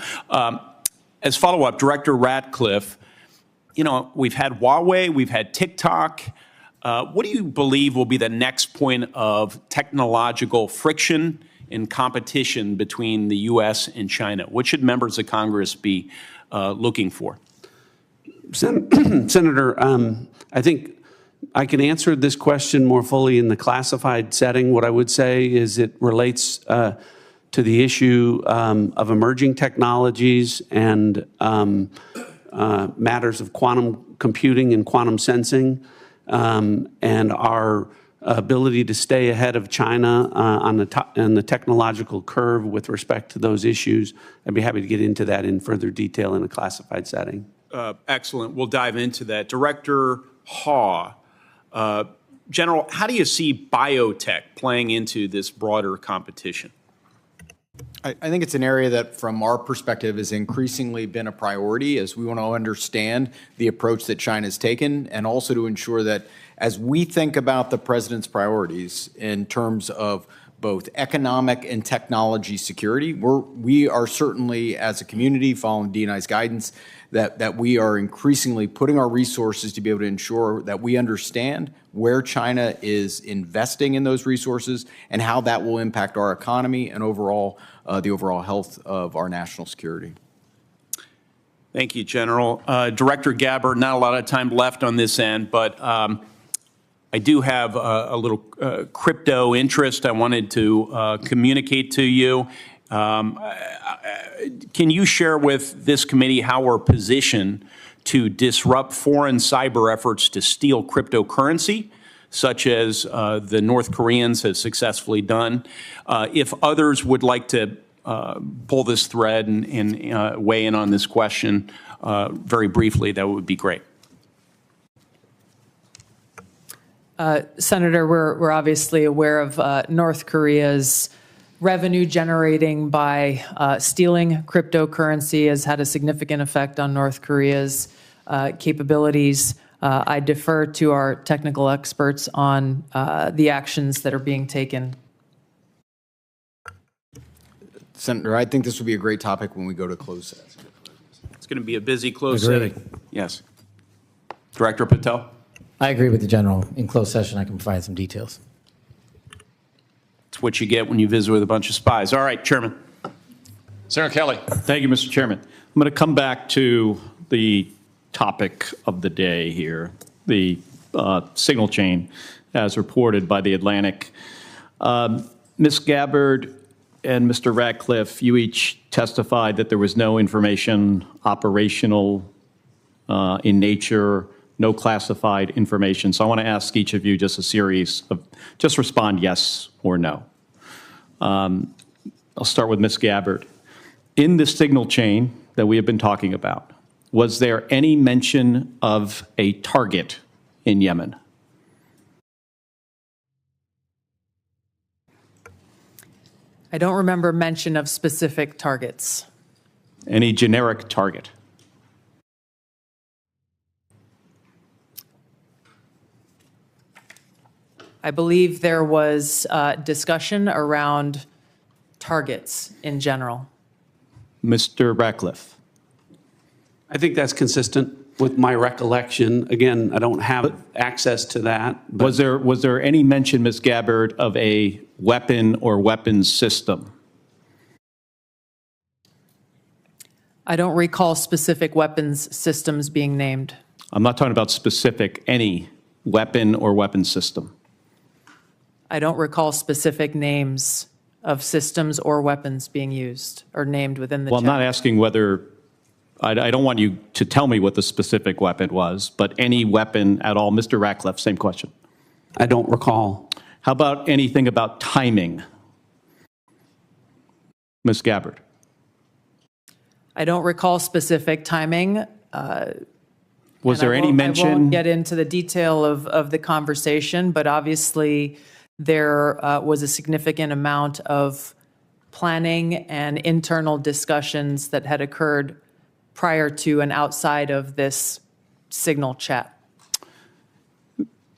As follow-up, Director Ratcliffe, you know, we've had Huawei, we've had TikTok. What do you believe will be the next point of technological friction and competition between the U.S. and China? What should members of Congress be looking for? Senator, I think I can answer this question more fully in the classified setting. What I would say is it relates to the issue of emerging technologies and matters of quantum computing and quantum sensing, and our ability to stay ahead of China on the technological curve with respect to those issues. I'd be happy to get into that in further detail in a classified setting. Excellent. We'll dive into that. Director Haugh, General, how do you see biotech playing into this broader competition? I think it's an area that, from our perspective, has increasingly been a priority as we want to understand the approach that China's taken, and also to ensure that as we think about the president's priorities in terms of both economic and technology security, we are certainly, as a community, following DNI's guidance, that we are increasingly putting our resources to be able to ensure that we understand where China is investing in those resources and how that will impact our economy and overall the overall health of our national security. Thank you, General. Director Gabbard, not a lot of time left on this end, but I do have a little crypto interest I wanted to communicate to you. Can you share with this committee how we're positioned to disrupt foreign cyber efforts to steal cryptocurrency, such as the North Koreans have successfully done? If others would like to pull this thread and weigh in on this question very briefly, that would be great. Senator, we're obviously aware of North Korea's revenue generating by stealing cryptocurrency has had a significant effect on North Korea's capabilities. I defer to our technical experts on the actions that are being taken. Senator, I think this would be a great topic when we go to closed session. It's going to be a busy closed Agreed. setting. Yes. Director Patel? I agree with the general. In closed session, I can provide some details. It's what you get when you visit with a bunch of spies. All right, Chairman. Senator Kelly. Thank you, Mr. Chairman. I'm going to come back to the topic of the day here, the signal chain as reported by The Atlantic. Ms. Gabbard and Mr. Ratcliffe, you each testified that there was no information operational in nature, no classified information. So I want to ask each of you just a series of, just respond yes or no. I'll start with Ms. Gabbard. In the signal chain that we have been talking about, was there any mention of a target in Yemen? I don't remember mention of specific targets. Any generic target? I believe there was discussion around targets in general. Mr. Ratcliffe? I think that's consistent with my recollection. Again, I don't have access to that. Was there any mention, Ms. Gabbard, of a weapon or weapons system? I don't recall specific weapons systems being named. I'm not talking about specific, any weapon or weapons system. I don't recall specific names of systems or weapons being used or named within the Well, I'm not asking whether, I don't want you to tell me what the specific weapon was, but any weapon at all. Mr. Ratcliffe, same question. I don't recall. How about anything about timing? Ms. Gabbard? I don't recall specific timing. Was there any mention? I won't get into the detail of the conversation, but obviously there was a significant amount of planning and internal discussions that had occurred prior to and outside of this Signal chat.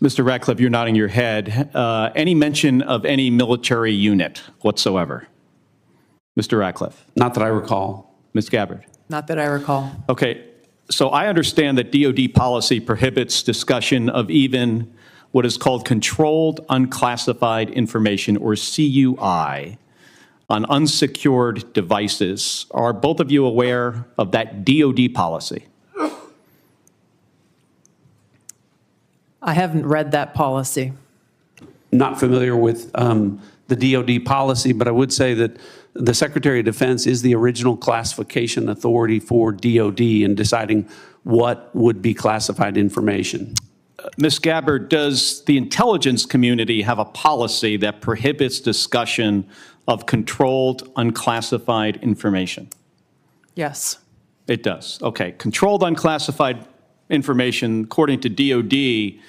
Mr. Ratcliffe, you're nodding your head. Any mention of any military unit whatsoever? Mr. Ratcliffe? Not that I recall. Ms. Gabbard? Not that I recall. Okay, so I understand that DoD policy prohibits discussion of even what is called controlled unclassified information, or CUI, on unsecured devices. Are both of you aware of that DoD policy? I haven't read that policy. Not familiar with the DoD policy, but I would say that the Secretary of Defense is the original classification authority for DoD in deciding what would be classified information. Ms. Gabbard, does the intelligence community have a policy that prohibits discussion of controlled unclassified information? Yes. It does. Okay. Controlled unclassified information, according to DoD,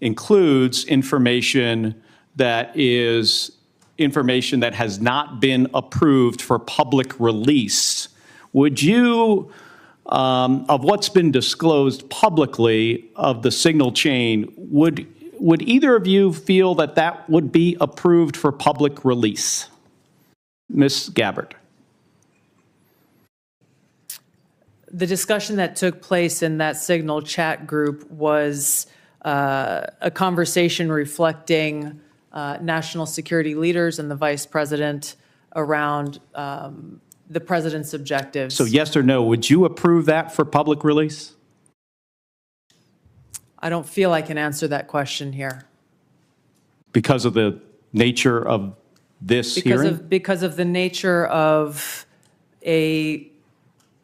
includes information that is information that has not been approved for public release. Would you, of what's been disclosed publicly of the signal chain, would either of you feel that that would be approved for public release? Ms. Gabbard. The discussion that took place in that Signal chat group was a conversation reflecting national security leaders and the vice president around the president's objectives. So yes or no, would you approve that for public release? I don't feel I can answer that question here. Because of the nature of this hearing? Because of the nature of a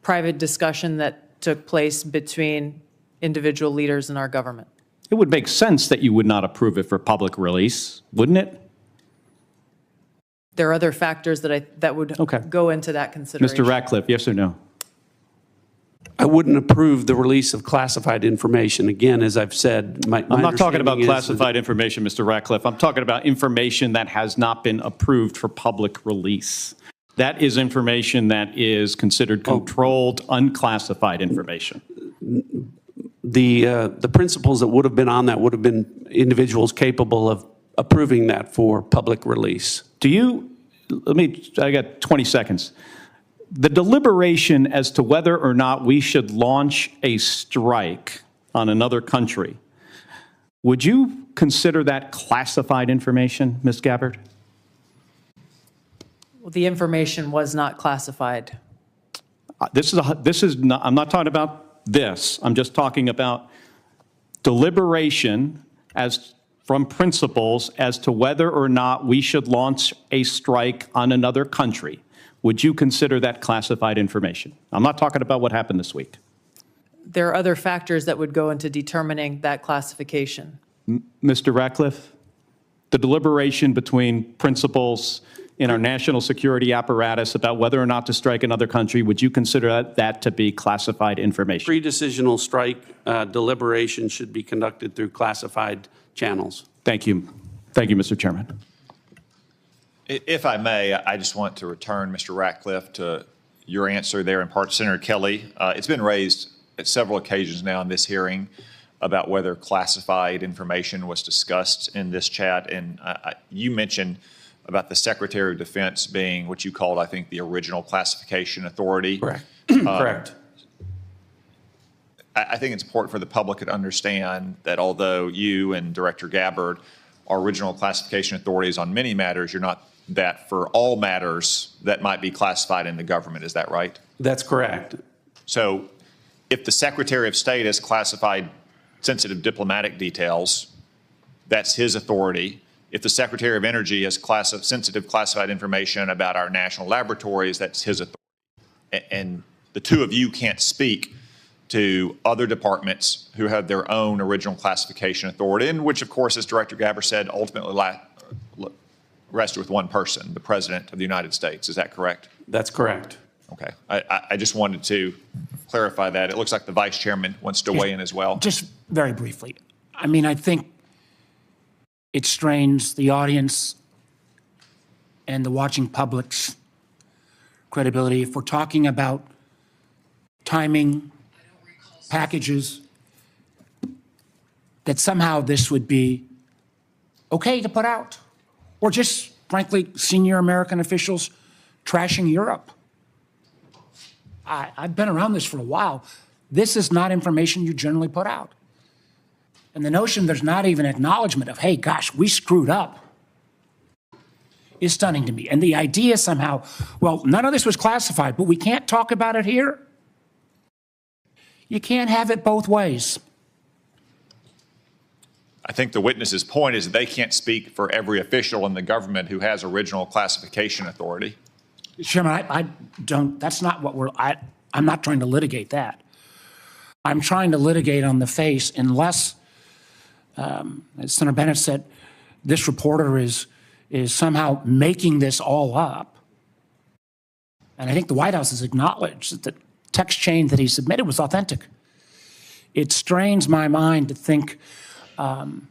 private discussion that took place between individual leaders in our government. It would make sense that you would not approve it for public release, wouldn't it? There are other factors that would go into that consideration. Mr. Ratcliffe, yes or no? I wouldn't approve the release of classified information. Again, as I've said, my I'm not talking about understanding is classified information, Mr. Ratcliffe. I'm talking about information that has not been approved for public release. That is information that is considered controlled, unclassified information. The principles that would have been on that would have been individuals capable of approving that for public release. I got 20 seconds. The deliberation as to whether or not we should launch a strike on another country, would you consider that classified information, Ms. Gabbard? Well, the information was not classified. I'm not talking about this. I'm just talking about deliberation from principles as to whether or not we should launch a strike on another country. Would you consider that classified information? I'm not talking about what happened this week. There are other factors that would go into determining that classification. Mr. Ratcliffe, the deliberation between principals in our national security apparatus about whether or not to strike another country, would you consider that to be classified information? Pre-decisional strike deliberation should be conducted through classified channels. Thank you. Thank you, Mr. Chairman. If I may, I just want to return, Mr. Ratcliffe, to your answer there in part to Senator Kelly. It's been raised at several occasions now in this hearing about whether classified information was discussed in this chat. And you mentioned about the Secretary of Defense being what you called, I think, the original classification authority. Correct. Correct. I think it's important for the public to understand that although you and Director Gabbard are original classification authorities on many matters, you're not that for all matters that might be classified in the government. Is that right? That's correct. So if the Secretary of State has classified sensitive diplomatic details, that's his authority. If the Secretary of Energy has sensitive classified information about our national laboratories, that's his authority. And the two of you can't speak to other departments who have their own original classification authority, and which, of course, as Director Gabbard said, ultimately rests with one person, the President of the United States. Is that correct? That's correct. Okay. I just wanted to clarify that. It looks like the Vice Chairman wants to weigh in as well. Just very briefly. I mean, I think it strains the audience and the watching public's credibility if we're talking about timing, packages, that somehow this would be okay to put out, or just, frankly, senior American officials trashing Europe. I've been around this for a while. This is not information you generally put out. And the notion there's not even acknowledgement of, hey, gosh, we screwed up, is stunning to me. And the idea somehow, well, none of this was classified, but we can't talk about it here. You can't have it both ways. I think the witness's point is that they can't speak for every official in the government who has original classification authority. Chairman, I don't, that's not what I'm not trying to litigate that. I'm trying to litigate on the face unless, as Senator Bennett said, this reporter is somehow making this all up. And I think the White House has acknowledged that the text chain that he submitted was authentic. It strains my mind to think, again,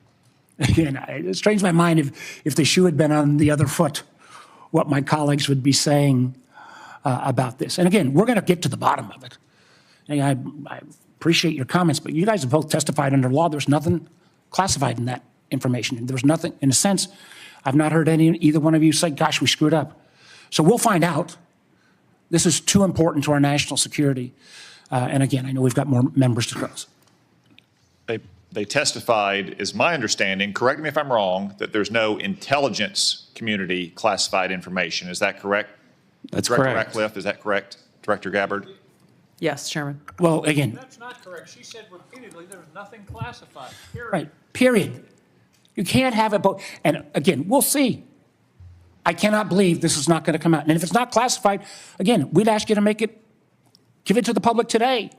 it strains my mind if the shoe had been on the other foot, what my colleagues would be saying about this. And again, we're going to get to the bottom of it. And I appreciate your comments, but you guys have both testified under law. There's nothing classified in that information. There was nothing, in a sense, I've not heard either one of you say, gosh, we screwed up. So we'll find out. This is too important to our national security. And again, I know we've got more members to close. They testified, is my understanding, correct me if I'm wrong, that there's no intelligence community classified information. Is that correct? That's Director correct. Ratcliffe, is that correct? Director Gabbard? Yes, Chairman. Well, again. That's not correct. She said repeatedly there was nothing classified, period. Right, period. You can't have it both. And again, we'll see. I cannot believe this is not going to come out. And if it's not classified, again, we'd ask you to give it to the public today.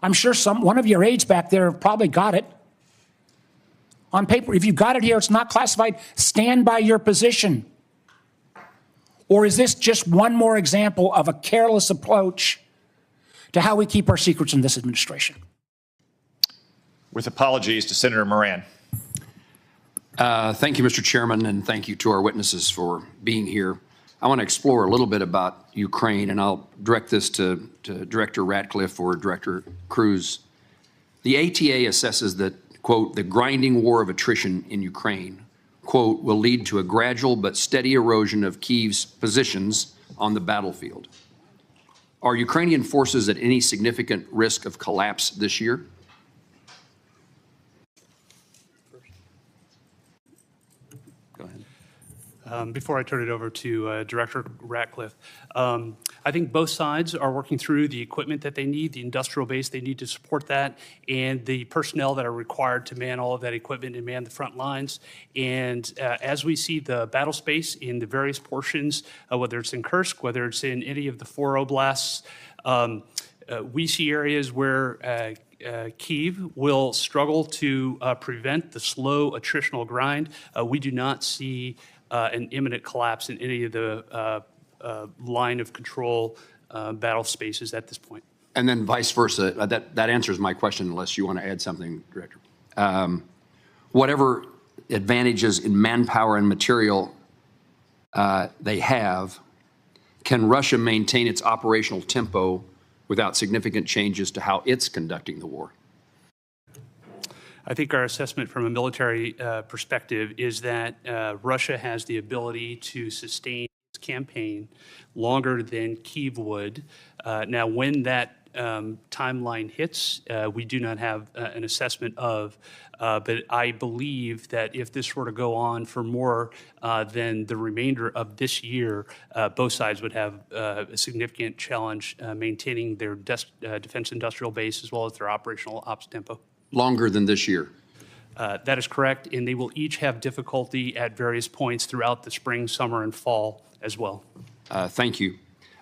I'm sure one of your aides back there probably got it on paper. If you got it here, it's not classified, stand by your position. Or is this just one more example of a careless approach to how we keep our secrets in this administration? With apologies to Senator Moran. Thank you, Mr. Chairman, and thank you to our witnesses for being here. I want to explore a little bit about Ukraine, and I'll direct this to Director Ratcliffe or Director Kruse. The ATA assesses that, quote, the grinding war of attrition in Ukraine, quote, will lead to a gradual but steady erosion of Kyiv's positions on the battlefield. Are Ukrainian forces at any significant risk of collapse this year? Go ahead. Before I turn it over to Director Ratcliffe, I think both sides are working through the equipment that they need, the industrial base they need to support that, and the personnel that are required to man all of that equipment and man the front lines. And as we see the battle space in the various portions, whether it's in Kursk, whether it's in any of the 4 oblasts, we see areas where Kyiv will struggle to prevent the slow attritional grind. We do not see an imminent collapse in any of the line of control battle spaces at this point. And then vice versa. That answers my question, unless you want to add something, Director. Whatever advantages in manpower and material they have, can Russia maintain its operational tempo without significant changes to how it's conducting the war? I think our assessment from a military perspective is that Russia has the ability to sustain its campaign longer than Kyiv would. Now, when that timeline hits, we do not have an assessment of, but I believe that if this were to go on for more than the remainder of this year, both sides would have a significant challenge maintaining their defense industrial base as well as their operational ops tempo. Longer than this year? That is correct, and they will each have difficulty at various points throughout the spring, summer, and fall as well. Thank you.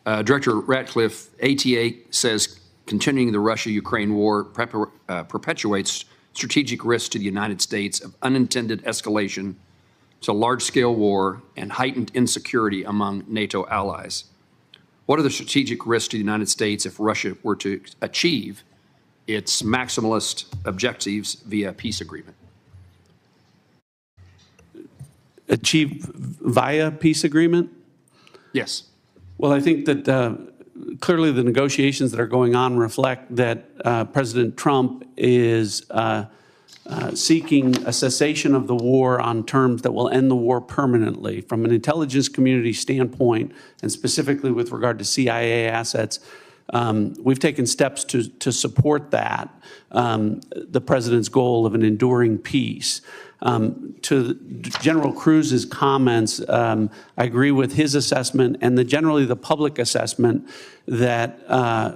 Director Ratcliffe, ATA says continuing the Russia-Ukraine war perpetuates strategic risks to the United States of unintended escalation to large-scale war and heightened insecurity among NATO allies. What are the strategic risks to the United States if Russia were to achieve its maximalist objectives via peace agreement? Achieve via peace agreement? Yes. Well, I think that clearly the negotiations that are going on reflect that President Trump is seeking a cessation of the war on terms that will end the war permanently. From an intelligence community standpoint, and specifically with regard to CIA assets, we've taken steps to support that, the president's goal of an enduring peace. To General Kruse's comments, I agree with his assessment and generally the public assessment that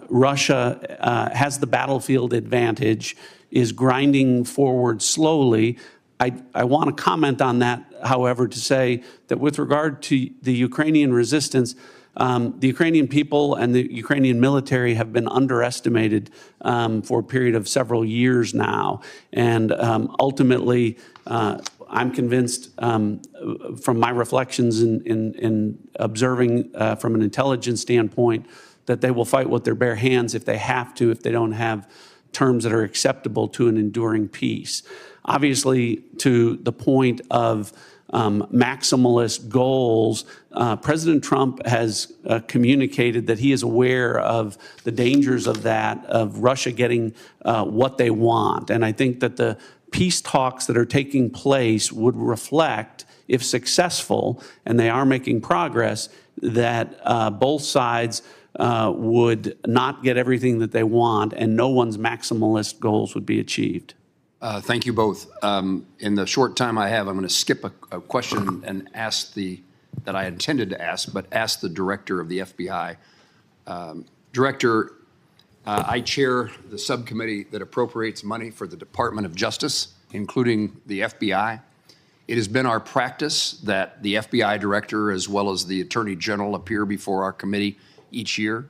Russia has the battlefield advantage, is grinding forward slowly. I want to comment on that, however, to say that with regard to the Ukrainian resistance, the Ukrainian people and the Ukrainian military have been underestimated for a period of several years now. And ultimately, I'm convinced from my reflections in observing from an intelligence standpoint that they will fight with their bare hands if they have to, if they don't have terms that are acceptable to an enduring peace. Obviously, to the point of maximalist goals, President Trump has communicated that he is aware of the dangers of that, of Russia getting what they want. And I think that the peace talks that are taking place would reflect, if successful, and they are making progress, that both sides would not get everything that they want and no one's maximalist goals would be achieved. Thank you both. In the short time I have, I'm going to skip a question and ask that I intended to ask, but ask the director of the FBI. Director, I chair the subcommittee that appropriates money for the Department of Justice, including the FBI. It has been our practice that the FBI director as well as the Attorney General appear before our committee each year.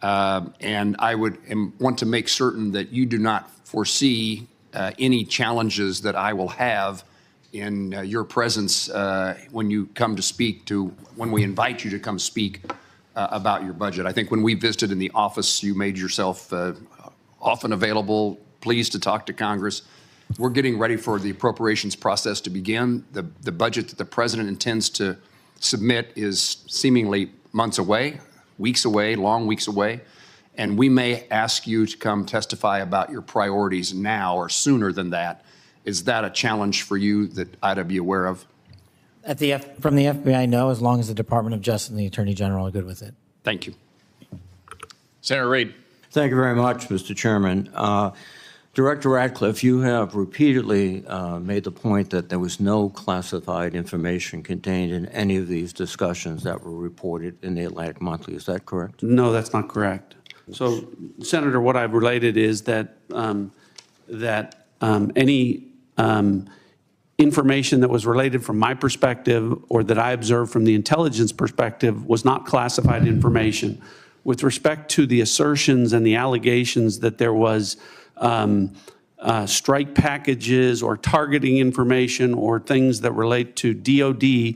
And I want to make certain that you do not foresee any challenges that I will have in your presence when you come to speak when we invite you to come speak about your budget. I think when we visited in the office, you made yourself often available, pleased to talk to Congress. We're getting ready for the appropriations process to begin. The budget that the president intends to submit is seemingly months away, weeks away, long weeks away. And we may ask you to come testify about your priorities now or sooner than that. Is that a challenge for you that I ought to be aware of? From the FBI, no, as long as the Department of Justice and the Attorney General are good with it. Thank you. Senator Reid. Thank you very much, Mr. Chairman. Director Ratcliffe, you have repeatedly made the point that there was no classified information contained in any of these discussions that were reported in the Atlantic Monthly. Is that correct? No, that's not correct. So, Senator, what I've related is that any information that was related from my perspective or that I observed from the intelligence perspective was not classified information. With respect to the assertions and the allegations that there was strike packages or targeting information or things that relate to DOD,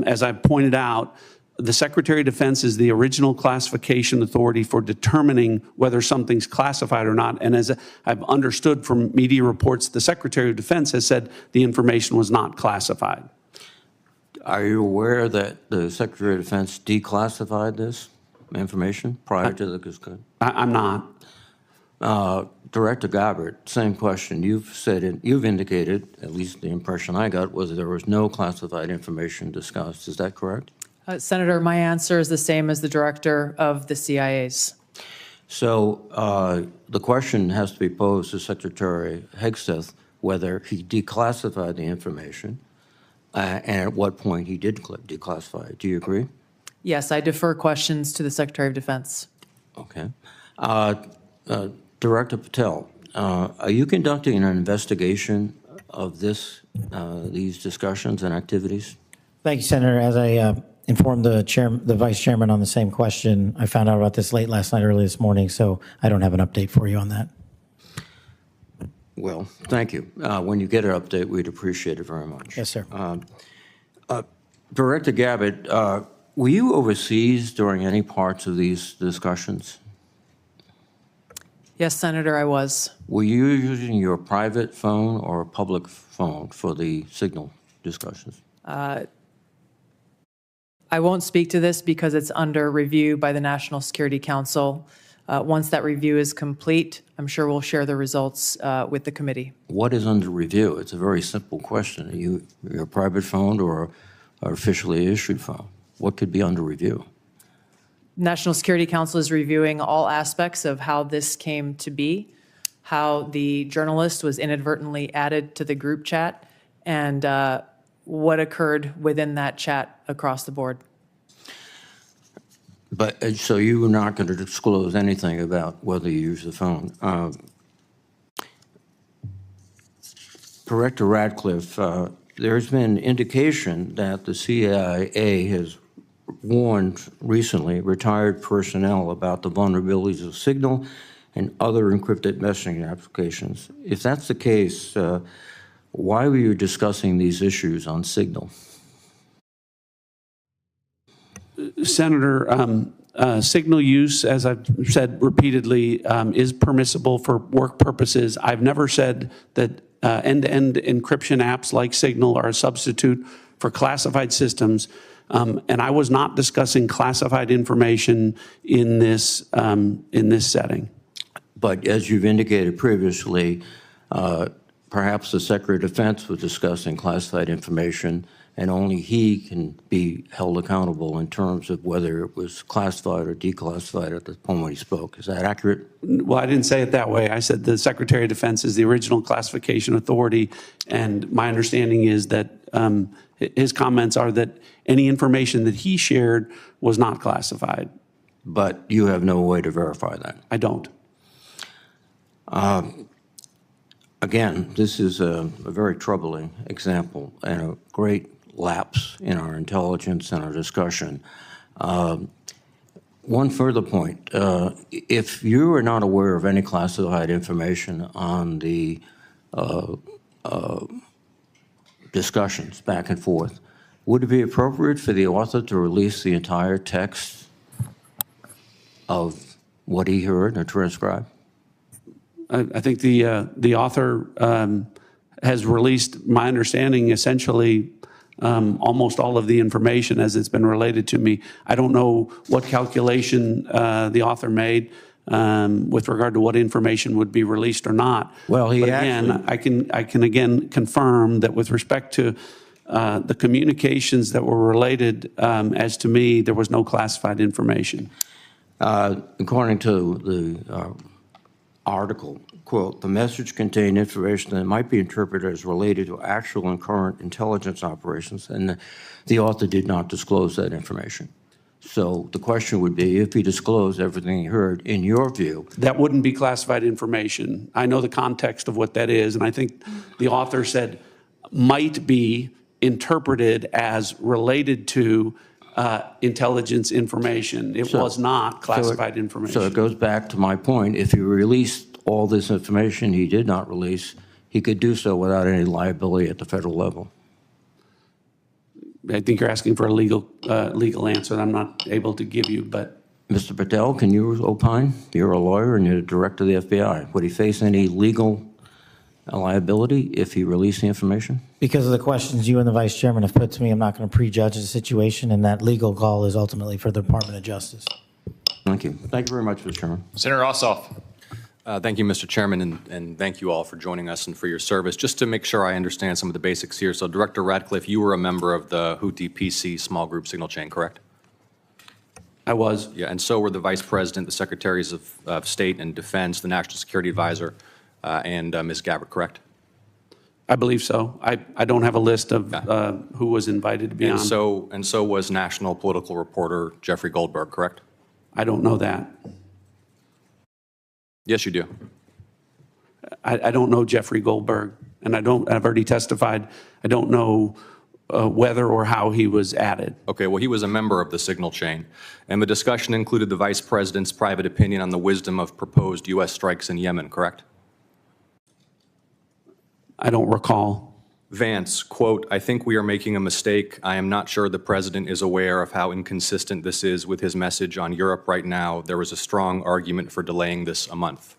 as I've pointed out, the Secretary of Defense is the original classification authority for determining whether something's classified or not. And as I've understood from media reports, the Secretary of Defense has said the information was not classified. Are you aware that the Secretary of Defense declassified this information prior to the discussion? I'm not. Director Gabbard, same question. You've indicated, at least the impression I got, was that there was no classified information discussed. Is that correct? Senator, my answer is the same as the director of the CIA's. So the question has to be posed to Secretary Hegseth whether he declassified the information and at what point he did declassify it. Do you agree? Yes, I defer questions to the Secretary of Defense. Okay. Director Patel, are you conducting an investigation of these discussions and activities? Thank you, Senator. As I informed the Vice Chairman on the same question, I found out about this late last night, early this morning, so I don't have an update for you on that. Well, thank you. When you get an update, we'd appreciate it very much. Yes, sir. Director Gabbard, were you overseas during any parts of these discussions? Yes, Senator, I was. Were you using your private phone or a public phone for the signal discussions? I won't speak to this because it's under review by the National Security Council. Once that review is complete, I'm sure we'll share the results with the committee. What is under review? It's a very simple question. Are you a private phone or an officially issued phone? What could be under review? National Security Council is reviewing all aspects of how this came to be, how the journalist was inadvertently added to the group chat, and what occurred within that chat across the board. But so you were not going to disclose anything about whether you use the phone. Director Ratcliffe, there's been indication that the CIA has warned recently retired personnel about the vulnerabilities of Signal and other encrypted messaging applications. If that's the case, why were you discussing these issues on Signal? Senator, Signal use, as I've said repeatedly, is permissible for work purposes. I've never said that end-to-end encryption apps like Signal are a substitute for classified systems. And I was not discussing classified information in this setting. But as you've indicated previously, perhaps the Secretary of Defense was discussing classified information, and only he can be held accountable in terms of whether it was classified or declassified at the point when he spoke. Is that accurate? Well, I didn't say it that way. I said the Secretary of Defense is the original classification authority, and my understanding is that his comments are that any information that he shared was not classified. But you have no way to verify that? I don't. Again, this is a very troubling example and a great lapse in our intelligence and our discussion. One further point, if you are not aware of any classified information on the discussions back and forth, would it be appropriate for the author to release the entire text of what he heard or transcribed? I think the author has released, my understanding, essentially almost all of the information as it's been related to me. I don't know what calculation the author made with regard to what information would be released or not. Well, but again, I can again confirm that with respect to the communications that were related, as to me, there was no classified information. According to the article, quote, the message contained information that might be interpreted as related to actual and current intelligence operations, and the author did not disclose that information. So the question would be, if he disclosed everything he heard, in your view. That wouldn't be classified information. I know the context of what that is, and I think the author said might be interpreted as related to intelligence information. It was not classified information. So it goes back to my point. If he released all this information he did not release, he could do so without any liability at the federal level. I think you're asking for a legal answer that I'm not able to give you, but. Mr. Patel, can you opine? You're a lawyer and you're the director of the FBI. Would he face any legal liability if he released the information? Because of the questions you and the Vice Chairman have put to me, I'm not going to prejudge the situation, and that legal call is ultimately for the Department of Justice. Thank you. Thank you very much, Mr. Chairman. Senator Ossoff. Thank you, Mr. Chairman, and thank you all for joining us and for your service. Just to make sure I understand some of the basics here, so Director Ratcliffe, you were a member of the Houthi PC small group signal chain, correct? I was. Yeah, and so were the Vice President, the Secretaries of State and Defense, the National Security Advisor, and Ms. Gabbard, correct? I believe so. I don't have a list of who was invited to be on. And so was national political reporter Jeffrey Goldberg, correct? I don't know that. Yes, you do. I don't know Jeffrey Goldberg, and I've already testified. I don't know whether or how he was added. Okay, well, he was a member of the signal chain, and the discussion included the Vice President's private opinion on the wisdom of proposed U.S. strikes in Yemen, correct? I don't recall. Vance, quote, I think we are making a mistake. I am not sure the President is aware of how inconsistent this is with his message on Europe right now. There was a strong argument for delaying this a month.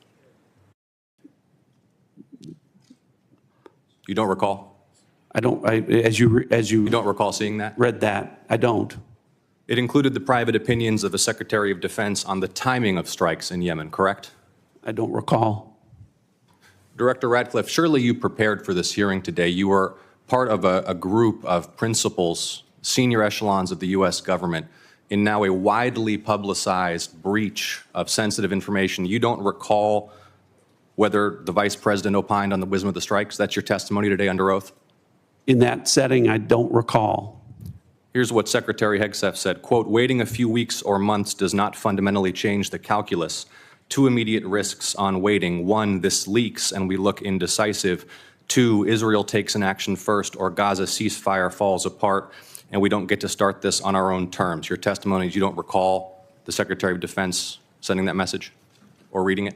You don't recall? I don't, as you don't recall seeing that? Read that. I don't. It included the private opinions of the Secretary of Defense on the timing of strikes in Yemen, correct? I don't recall. Director Ratcliffe, surely you prepared for this hearing today. You were part of a group of principals, senior echelons of the U.S. government, in now a widely publicized breach of sensitive information. You don't recall whether the Vice President opined on the wisdom of the strikes? That's your testimony today under oath? In that setting, I don't recall. Here's what Secretary Hegseth said, quote, waiting a few weeks or months does not fundamentally change the calculus. Two immediate risks on waiting. One, this leaks and we look indecisive. Two, Israel takes an action first or Gaza ceasefire falls apart and we don't get to start this on our own terms. Your testimony is you don't recall the Secretary of Defense sending that message or reading it?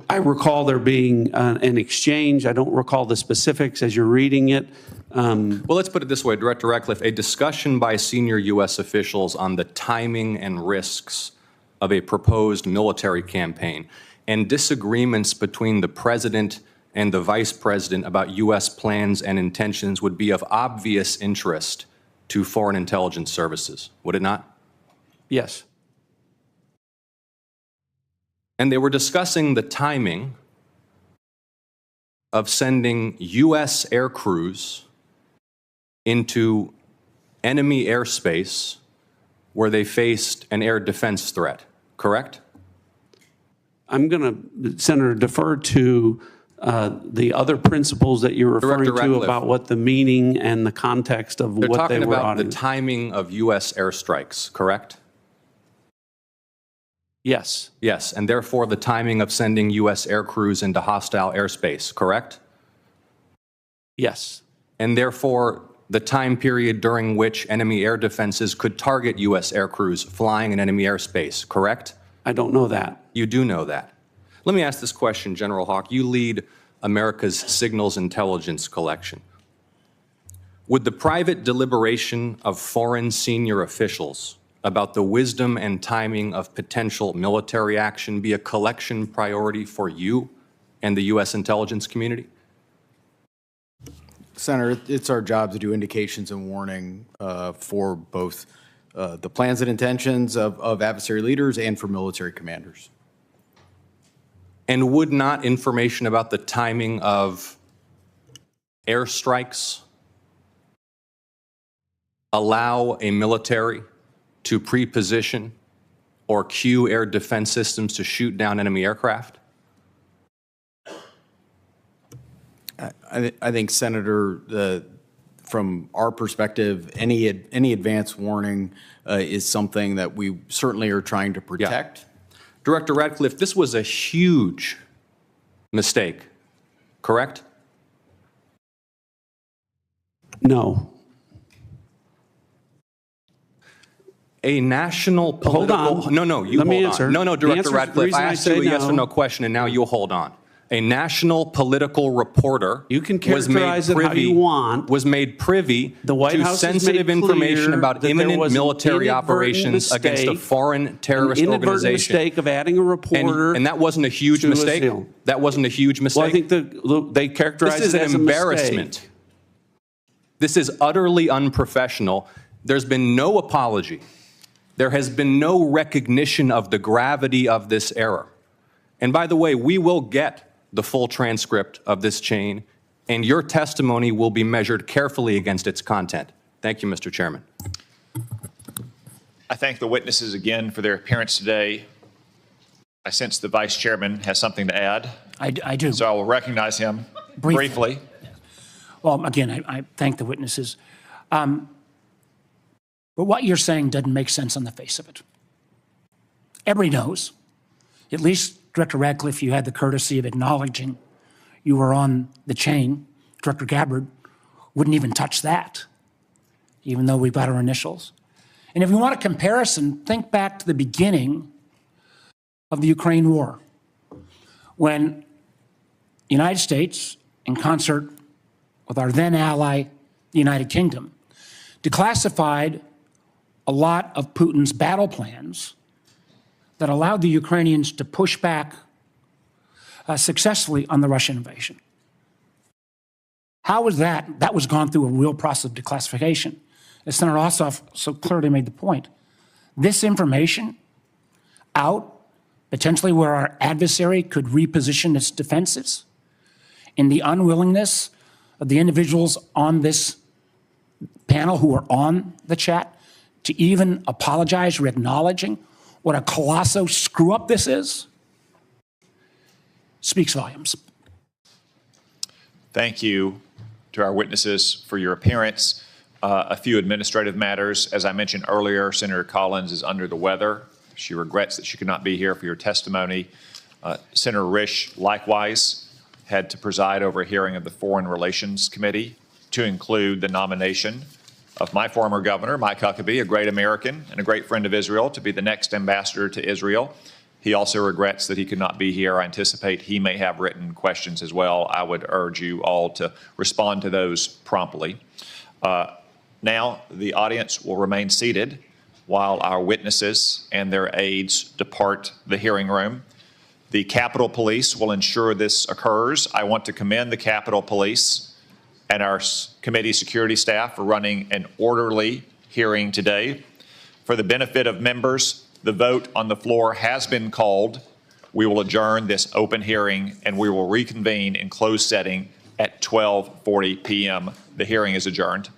I recall there being an exchange. I don't recall the specifics as you're reading it. Well, let's put it this way, Director Ratcliffe, a discussion by senior U.S. officials on the timing and risks of a proposed military campaign and disagreements between the President and the Vice President about U.S. plans and intentions would be of obvious interest to foreign intelligence services, would it not? Yes. And they were discussing the timing of sending U.S. air crews into enemy airspace where they faced an air defense threat, correct? I'm going to, Senator, defer to the other principles that you're referring to about what the meaning and the context of They're what they talking were about the auditing. timing of U.S. airstrikes, correct? Yes. Yes, and therefore the timing of sending U.S. air crews into hostile airspace, correct? Yes. And therefore the time period during which enemy air defenses could target U.S. air crews flying in enemy airspace, correct? I don't know that. You do know that. Let me ask this question, General Haugh. You lead America's signals intelligence collection. Would the private deliberation of foreign senior officials about the wisdom and timing of potential military action be a collection priority for you and the U.S. intelligence community? Senator, it's our job to do indications and warning for both the plans and intentions of adversary leaders and for military commanders. And would not information about the timing of airstrikes allow a military to pre-position or cue air defense systems to shoot down enemy aircraft? I think, Senator, from our perspective, any advance warning is something that we certainly are trying to protect. Yeah. Director Ratcliffe, this was a huge mistake, correct? No. A national political... Hold on. No, you Let me hold answer. on. No, Director The Ratcliffe, I reason I asked you say a yes or no- no question, and now you hold on. A national political reporter You can characterize it how you want. was made privy The White to House has made sensitive information clear about that there imminent was an military inadvertent operations against a mistake, foreign terrorist an inadvertent organization. mistake of adding a reporter. And that wasn't a huge to a mistake? seal. That wasn't a huge mistake? Well, I think they characterize This is it an as a embarrassment. mistake. This is utterly unprofessional. There's been no apology. There has been no recognition of the gravity of this error. And by the way, we will get the full transcript of this chain, and your testimony will be measured carefully against its content. Thank you, Mr. Chairman. I thank the witnesses again for their appearance today. I sense the Vice Chairman has something to add. I do. So I will recognize him briefly. Well, again, I thank the witnesses. But what you're saying doesn't make sense on the face of it. Everybody knows, at least Director Ratcliffe, you had the courtesy of acknowledging you were on the chain. Director Gabbard wouldn't even touch that, even though we've got our initials. And if you want a comparison, think back to the beginning of the Ukraine war, when the United States, in concert with our then ally, the United Kingdom, declassified a lot of Putin's battle plans that allowed the Ukrainians to push back successfully on the Russian invasion. How was that? That was gone through a real process of declassification. As Senator Ossoff so clearly made the point, this information out, potentially where our adversary could reposition its defenses, in the unwillingness of the individuals on this panel who are on the chat to even apologize or acknowledging what a colossal screw up this is, speaks volumes. Thank you to our witnesses for your appearance. A few administrative matters. As I mentioned earlier, Senator Collins is under the weather. She regrets that she could not be here for your testimony. Senator Risch likewise had to preside over a hearing of the Foreign Relations Committee to include the nomination of my former governor, Mike Huckabee, a great American and a great friend of Israel, to be the next ambassador to Israel. He also regrets that he could not be here. I anticipate he may have written questions as well. I would urge you all to respond to those promptly. Now, the audience will remain seated while our witnesses and their aides depart the hearing room. The Capitol Police will ensure this occurs. I want to commend the Capitol Police and our committee security staff for running an orderly hearing today. For the benefit of members, the vote on the floor has been called. We will adjourn this open hearing and we will reconvene in closed setting at 12:40 p.m. The hearing is adjourned.